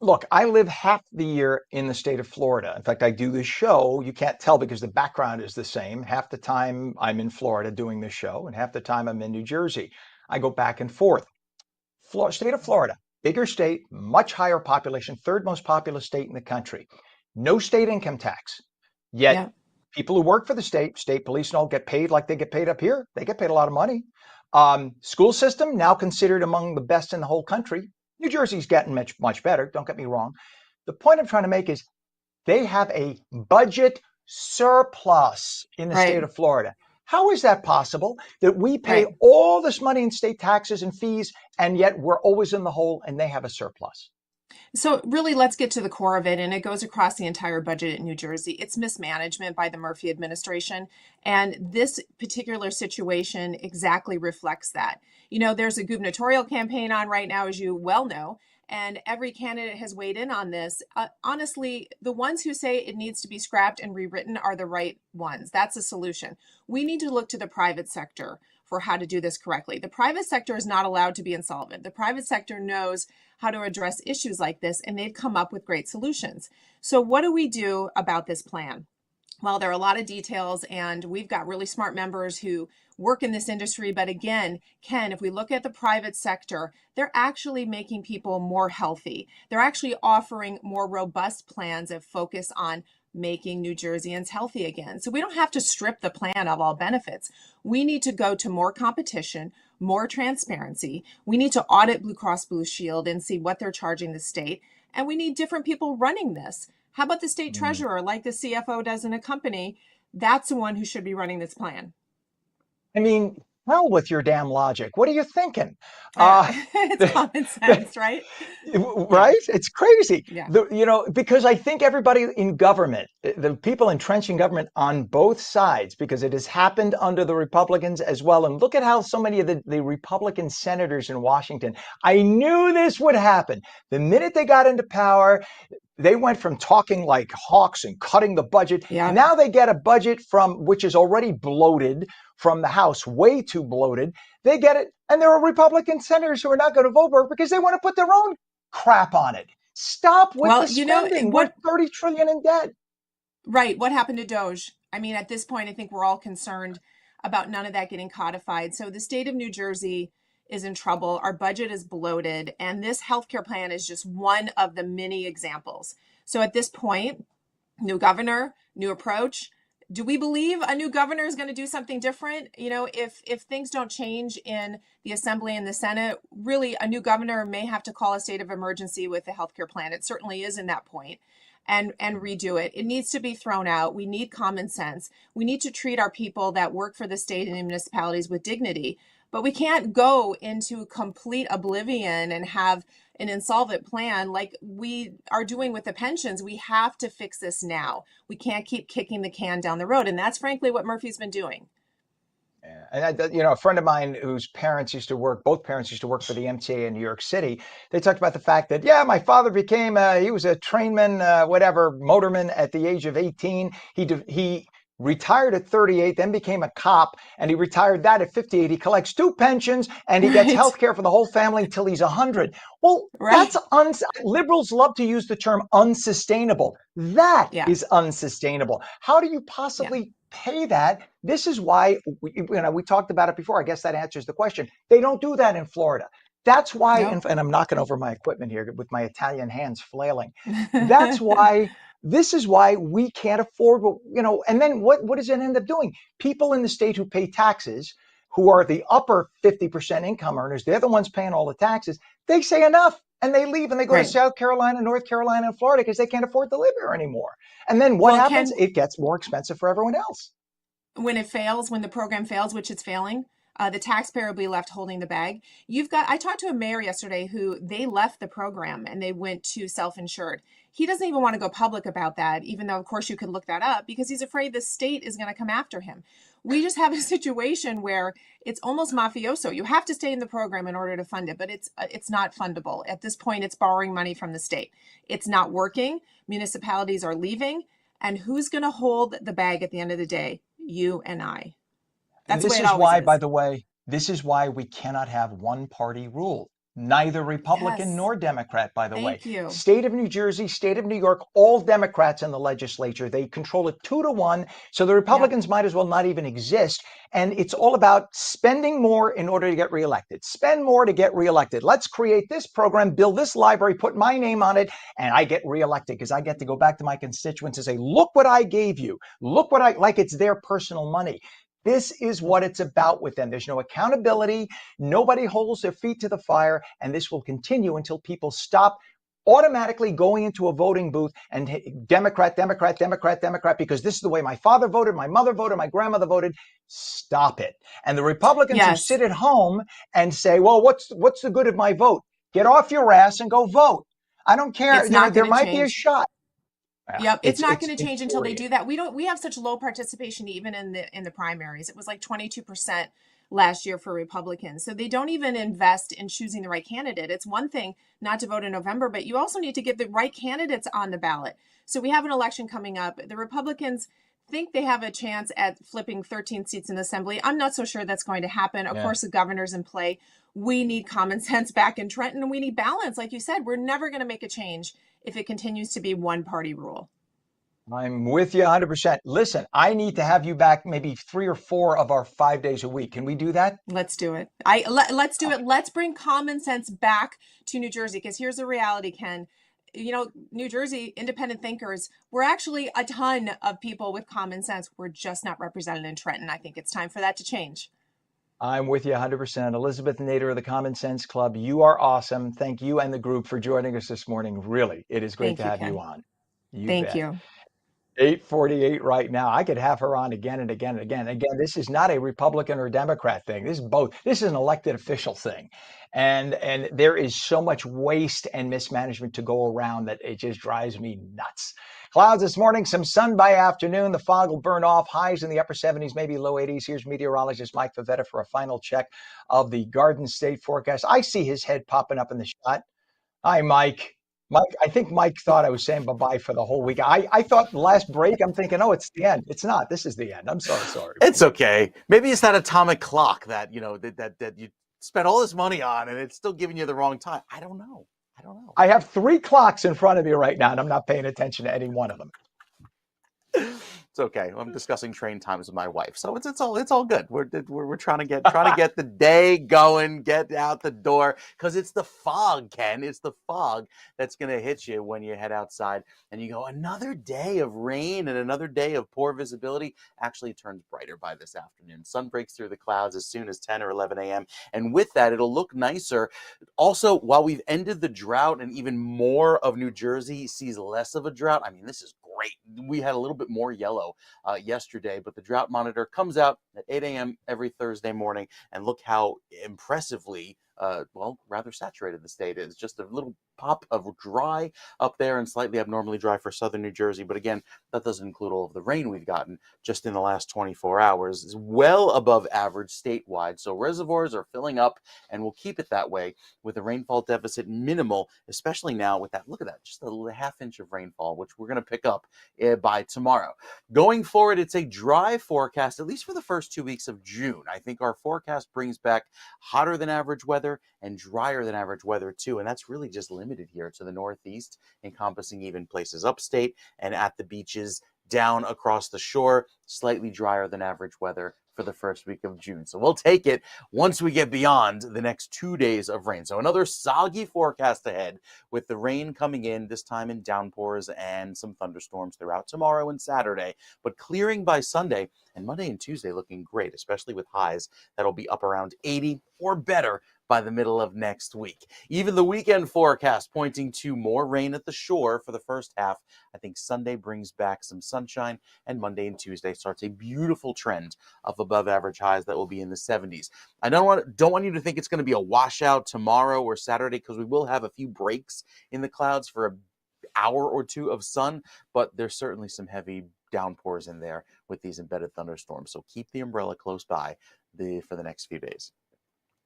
Look, I live half the year in the state of Florida. In fact, I do this show. You can't tell because the background is the same. Half the time I'm in Florida doing this show, and half the time I'm in New Jersey. I go back and forth. State of Florida, bigger state, much higher population, third most populous state in the country. No state income tax. Yet people who work for the state police and all get paid like they get paid up here. They get paid a lot of money. School system now considered among the best in the whole country. New Jersey's getting much better. Don't get me wrong. The point I'm trying to make is they have a budget surplus in the state of Florida. How is that possible that we pay all this money in state taxes and fees, and yet we're always in the hole and they have a surplus? So really, let's get to the core of it, and it goes across the entire budget in New Jersey. It's mismanagement by the Murphy administration, and this particular situation exactly reflects that. There's a gubernatorial campaign on right now, as you well know, and every candidate has weighed in on this. Honestly, the ones who say it needs to be scrapped and rewritten are the right ones. That's a solution. We need to look to the private sector for how to do this correctly. The private sector is not allowed to be insolvent. The private sector knows how to address issues like this, and they've come up with great solutions. So what do we do about this plan? Well, there are a lot of details, and we've got really smart members who work in this industry. But again, Ken, if we look at the private sector, they're actually making people more healthy. They're actually offering more robust plans that focus on making New Jerseyans healthy again. So we don't have to strip the plan of all benefits. We need to go to more competition, more transparency. We need to audit Blue Cross Blue Shield and see what they're charging the state. And we need different people running this. How about the state treasurer, like the CFO does in a company? That's the one who should be running this plan. I mean, hell with your damn logic. What are you thinking? Uh, It's common sense, right? right? It's crazy. Yeah. Because I think everybody in government, the people entrenched in government on both sides, because it has happened under the Republicans as well. And look at how so many of the Republican senators in Washington, I knew this would happen. The minute they got into power, they went from talking like hawks and cutting the budget. Yeah. Now they get a budget which is already bloated from the House, way too bloated. They get it. And there are Republican senators who are not going to vote for it because they want to put their own crap on it. Stop with the spending. We're 30 trillion in debt. Right. What happened to Doge? I mean, at this point, I think we're all concerned about none of that getting codified. So the state of New Jersey is in trouble. Our budget is bloated. And this healthcare plan is just one of the many examples. So at this point, new governor, new approach. Do we believe a new governor is going to do something different? If things don't change in the Assembly and the Senate, really a new governor may have to call a state of emergency with the healthcare plan. It certainly is in that point. And redo it. It needs to be thrown out. We need common sense. We need to treat our people that work for the state and municipalities with dignity. But we can't go into complete oblivion and have an insolvent plan like we are doing with the pensions. We have to fix this now. We can't keep kicking the can down the road. And that's frankly what Murphy's been doing. Yeah. And a friend of mine whose both parents used to work for the MTA in New York City. They talked about the fact that, my father he was a trainman, motorman at the age of 18. He retired at 38, then became a cop, and he retired that at 58. He collects 2 pensions, and he gets health care for the whole family until he's 100. Well, that's liberals love to use the term unsustainable. That is unsustainable. How do you possibly pay that? This is why we talked about it before. I guess that answers the question. They don't do that in Florida. That's why, and I'm knocking over my equipment here with my Italian hands flailing. That's why. This is why we can't afford and then what does it end up doing? People in the state who pay taxes, who are the upper 50% income earners, they're the ones paying all the taxes. They say enough and they leave and they go to South Carolina, North Carolina, and Florida because they can't afford to live here anymore. And then what happens? It gets more expensive for everyone else. When the program fails, which it's failing, the taxpayer will be left holding the bag. I talked to a mayor yesterday who they left the program and they went to self-insured. He doesn't even want to go public about that, even though, of course, you could look that up because he's afraid the state is going to come after him. We just have a situation where it's almost mafioso. You have to stay in the program in order to fund it, but it's not fundable. At this point, it's borrowing money from the state. It's not working. Municipalities are leaving. And who's going to hold the bag at the end of the day? You and I. That's the way it always is. By the way, this is why we cannot have one party rule. Neither Republican nor Democrat, by the way. Thank you. State of New Jersey, state of New York, all Democrats in the legislature. They control it 2-1. So the Republicans might as well not even exist. And it's all about spending more in order to get reelected. Spend more to get reelected. Let's create this program, build this library, put my name on it, and I get reelected because I get to go back to my constituents and say, look what I gave you. Look what like it's their personal money. This is what it's about with them. There's no accountability. Nobody holds their feet to the fire. And this will continue until people stop automatically going into a voting booth and Democrat, Democrat, Democrat, Democrat, because this is the way my father voted, my mother voted, my grandmother voted. Stop it. And the Republicans who sit at home and say, well, what's the good of my vote? Get off your ass and go vote. I don't care. There might be a shot. Yep, it's not going to change until they do that. We have such low participation even in the primaries. It was like 22% last year for Republicans. So they don't even invest in choosing the right candidate. It's one thing not to vote in November, but you also need to get the right candidates on the ballot. So we have an election coming up. The Republicans think they have a chance at flipping 13 seats in the Assembly. I'm not so sure that's going to happen. Of course, the governor's in play. We need common sense back in Trenton, and we need balance. Like you said, we're never going to make a change if it continues to be one party rule. I'm with you 100%. Listen, I need to have you back maybe 3 or 4 of our 5 days a week. Can we do that? Let's do it. Let's do it. Let's bring common sense back to New Jersey, because here's the reality, Ken. New Jersey, independent thinkers, we're actually a ton of people with common sense. We're just not represented in Trenton. I think it's time for that to change. I'm with you 100%. Elizabeth Nader of the Common Sense Club, you are awesome. Thank you and the group for joining us this morning. Really, it is great Thank to you, have you Ken. on. You Thank bet. you. 8:48 right now. I could have her on again and again and again. Again, this is not a Republican or Democrat thing. This is both. This is an elected official thing. And there is so much waste and mismanagement to go around that it just drives me nuts. Clouds this morning, some sun by afternoon. The fog will burn off. Highs in the upper 70s, maybe low 80s. Here's meteorologist Mike Favetta for a final check of the Garden State forecast. I see his head popping up in the shot. Hi, Mike. Mike, I think Mike thought I was saying bye-bye for the whole week. I thought the last break, I'm thinking, oh, it's the end. It's not. This is the end. I'm so sorry. It's okay. Maybe it's that atomic clock that that you spent all this money on, and it's still giving you the wrong time. I don't know. I have 3 clocks in front of me right now, and I'm not paying attention to any one of them. It's okay. I'm discussing train times with my wife, so it's all good. We're trying to get the day going, get out the door, because it's the fog, Ken. It's the fog that's gonna hit you when you head outside and you go, another day of rain and another day of poor visibility. Actually turns brighter by this afternoon. Sun breaks through the clouds as soon as 10 or 11 a.m. and with that, it'll look nicer. Also, while we've ended the drought and even more of New Jersey sees less of a drought, I mean, this is great. We had a little bit more yellow yesterday, but the drought monitor comes out at 8 a.m. every Thursday morning, and look how impressively rather saturated the state is. Just a little pop of dry up there and slightly abnormally dry for southern New Jersey. But again, that doesn't include all of the rain we've gotten just in the last 24 hours. It's well above average statewide. So reservoirs are filling up and will keep it that way with a rainfall deficit minimal, especially now with that. Look at that, just a half inch of rainfall, which we're going to pick up by tomorrow. Going forward, it's a dry forecast, at least for the first 2 weeks of June. I think our forecast brings back hotter than average weather and drier than average weather too. And that's really just limited here to the Northeast, encompassing even places upstate and at the beaches down across the shore. Slightly drier than average weather for the first week of June. So we'll take it once we get beyond the next 2 days of rain. So another soggy forecast ahead with the rain coming in, this time in downpours and some thunderstorms throughout tomorrow and Saturday, but clearing by Sunday, and Monday and Tuesday looking great, especially with highs that'll be up around 80 or better by the middle of next week. Even the weekend forecast pointing to more rain at the shore for the first half. I think Sunday brings back some sunshine, and Monday and Tuesday starts a beautiful trend of above average highs that will be in the 70s. I don't want you to think it's going to be a washout tomorrow or Saturday, because we will have a few breaks in the clouds for an hour or two of sun, but there's certainly some heavy downpours in there with these embedded thunderstorms. So keep the umbrella close by for the next few days.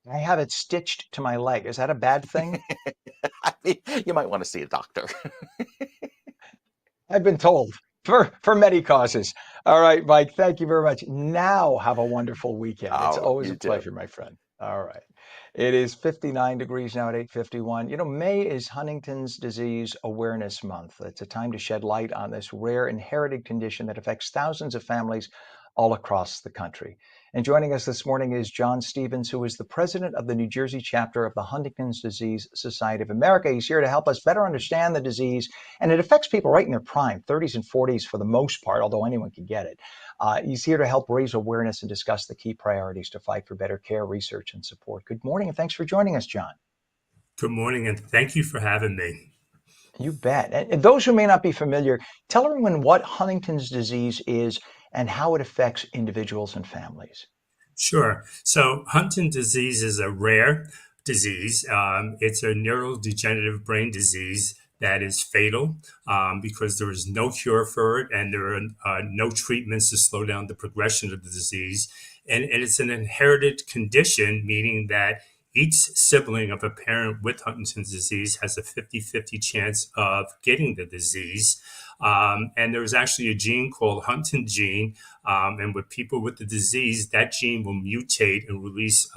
I have it stitched to my leg. Is that a bad thing? I mean, you might want to see a doctor. I've been told for many causes. All right, Mike, thank you very much. Now have a wonderful weekend. It's always a pleasure, my friend. All right. It is 59 degrees now at 8:51. You know, May is Huntington's Disease Awareness Month. It's a time to shed light on this rare inherited condition that affects thousands of families all across the country. And joining us this morning is John Stevens, who is the president of the New Jersey chapter of the Huntington's Disease Society of America. He's here to help us better understand the disease, and it affects people right in their prime, 30s and 40s for the most part, although anyone can get it. He's here to help raise awareness and discuss the key priorities to fight for better care, research, and support. Good morning, and thanks for joining us, John. Good morning, and thank you for having me. You bet. And those who may not be familiar, tell everyone what Huntington's disease is and how it affects individuals and families. Sure. So Huntington's disease is a rare disease. It's a neurodegenerative brain disease that is fatal because there is no cure for it, and there are no treatments to slow down the progression of the disease. And it's an inherited condition, meaning that each sibling of a parent with Huntington's disease has a 50-50 chance of getting the disease. And there's actually a gene called Huntington gene. And with people with the disease, that gene will mutate and release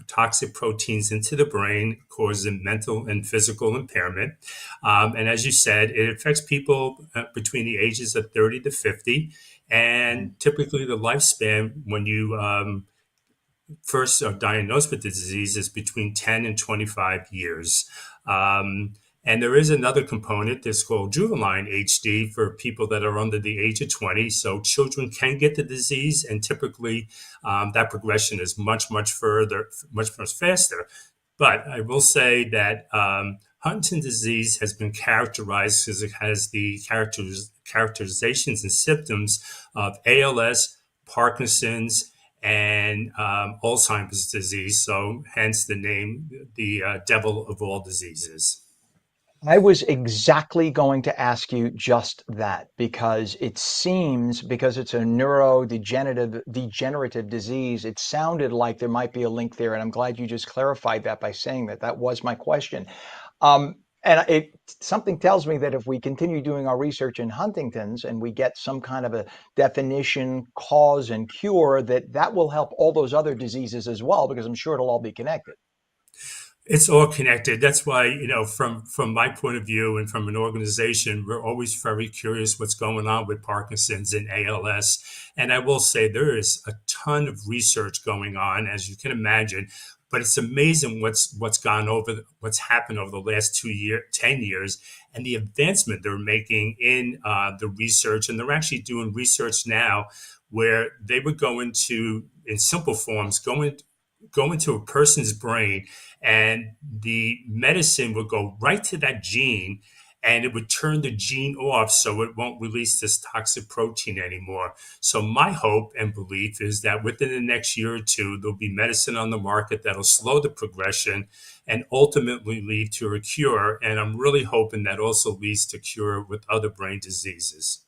toxic proteins into the brain, causing mental and physical impairment. And as you said, it affects people between the ages of 30 to 50. And typically the lifespan when you first are diagnosed with the disease is between 10 and 25 years. And there is another component that's called juvenile HD for people that are under the age of 20. So children can get the disease, and typically that progression is much, much further, much faster. But I will say that Huntington's disease has been characterized because it has the characterizations and symptoms of ALS, Parkinson's, and Alzheimer's disease. So hence the name, the devil of all diseases. I was exactly going to ask you just that, because it seems, because it's a degenerative disease, it sounded like there might be a link there. And I'm glad you just clarified that by saying that. That was my question. And something tells me that if we continue doing our research in Huntington's and we get some kind of a definition, cause, and cure, that will help all those other diseases as well, because I'm sure it'll all be connected. It's all connected. That's why, from my point of view and from an organization, we're always very curious what's going on with Parkinson's and ALS. And I will say there is a ton of research going on, as you can imagine. But it's amazing what's happened over the last 10 years, and the advancement they're making in the research. And they're actually doing research now where they would go into, in simple forms, go into a person's brain, and the medicine would go right to that gene, and it would turn the gene off so it won't release this toxic protein anymore. So my hope and belief is that within the next year or two, there'll be medicine on the market that'll slow the progression and ultimately lead to a cure. And I'm really hoping that also leads to cure with other brain diseases.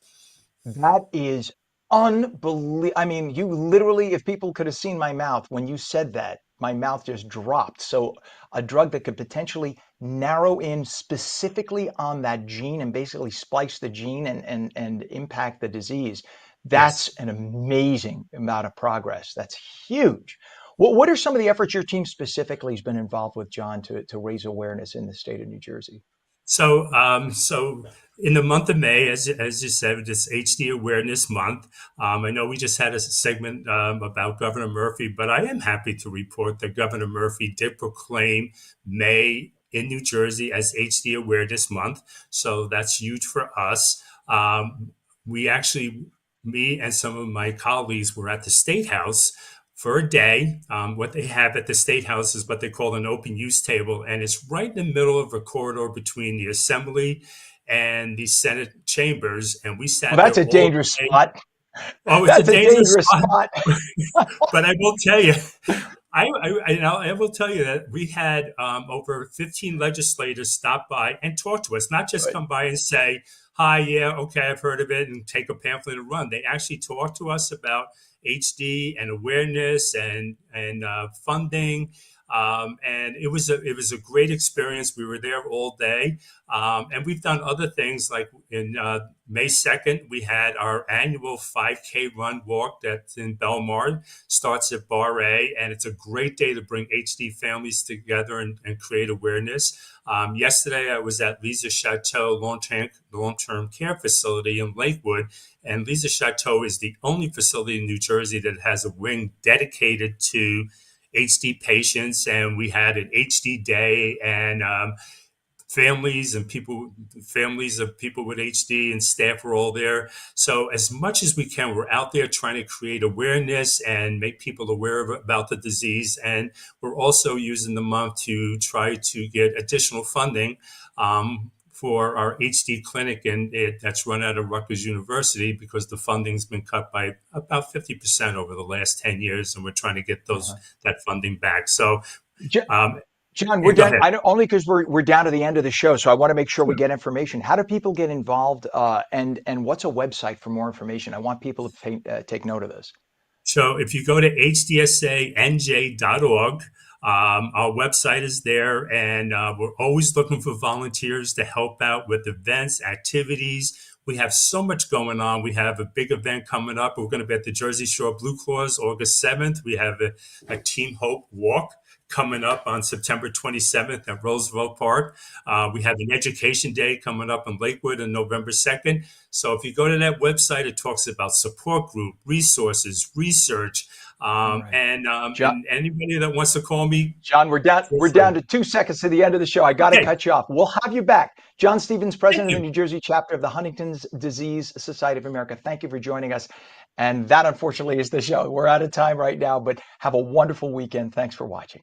That is unbelievable. I mean, you literally, if people could have seen my mouth when you said that, my mouth just dropped. So a drug that could potentially narrow in specifically on that gene and basically splice the gene and impact the disease. That's an amazing amount of progress. That's huge. What are some of the efforts your team specifically has been involved with, John, to raise awareness in the state of New Jersey? So in the month of May, as you said, it's HD Awareness Month. I know we just had a segment about Governor Murphy, but I am happy to report that Governor Murphy did proclaim May in New Jersey as HD Awareness Month. So that's huge for us. Me and some of my colleagues were at the State House for a day. What they have at the State House is what they call an open use table, and it's right in the middle of a corridor between the Assembly and the Senate chambers. And we sat that's there a dangerous spot. Oh, it's a dangerous spot. But I will tell you, I will tell you that we had over 15 legislators stop by and talk to us, not just come by and say, hi, yeah, okay, I've heard of it, and take a pamphlet and run. They actually talked to us about HD and awareness and funding. And it was a great experience. We were there all day. And we've done other things, like in May 2nd, we had our annual 5K run walk that's in Belmar, starts at Bar A, and it's a great day to bring HD families together and create awareness. Yesterday, I was at Lisa Chateau long-term care facility in Lakewood, and Lisa Chateau is the only facility in New Jersey that has a wing dedicated to HD patients, and we had an HD day, and families of people with HD and staff were all there. So as much as we can, we're out there trying to create awareness and make people aware about the disease. And we're also using the month to try to get additional funding for our HD clinic, and that's run out of Rutgers University, because the funding's been cut by about 50% over the last 10 years, and we're trying to get that funding back. So, John, we're done. Only because we're down to the end of the show, so I want to make sure we get information. How do people get involved, and what's a website for more information? I want people to take note of this. So if you go to hdsanj.org, our website is there, and we're always looking for volunteers to help out with events, activities. We have so much going on. We have a big event coming up. We're going to be at the Jersey Shore Blue Claws August 7th. We have a Team Hope Walk coming up on September 27th at Roosevelt Park. We have an Education Day coming up in Lakewood on November 2nd. So if you go to that website, it talks about support group, resources, research. Right. John, And anybody that wants to call me, John, we're feel down free. to 2 seconds to the end of the show. I got to Okay, cut you off. We'll have you back. John Stevens, thank president of you. the New Jersey chapter of the Huntington's Disease Society of America. Thank you for joining us. And that, unfortunately, is the show. We're out of time right now, but have a wonderful weekend. Thanks for watching.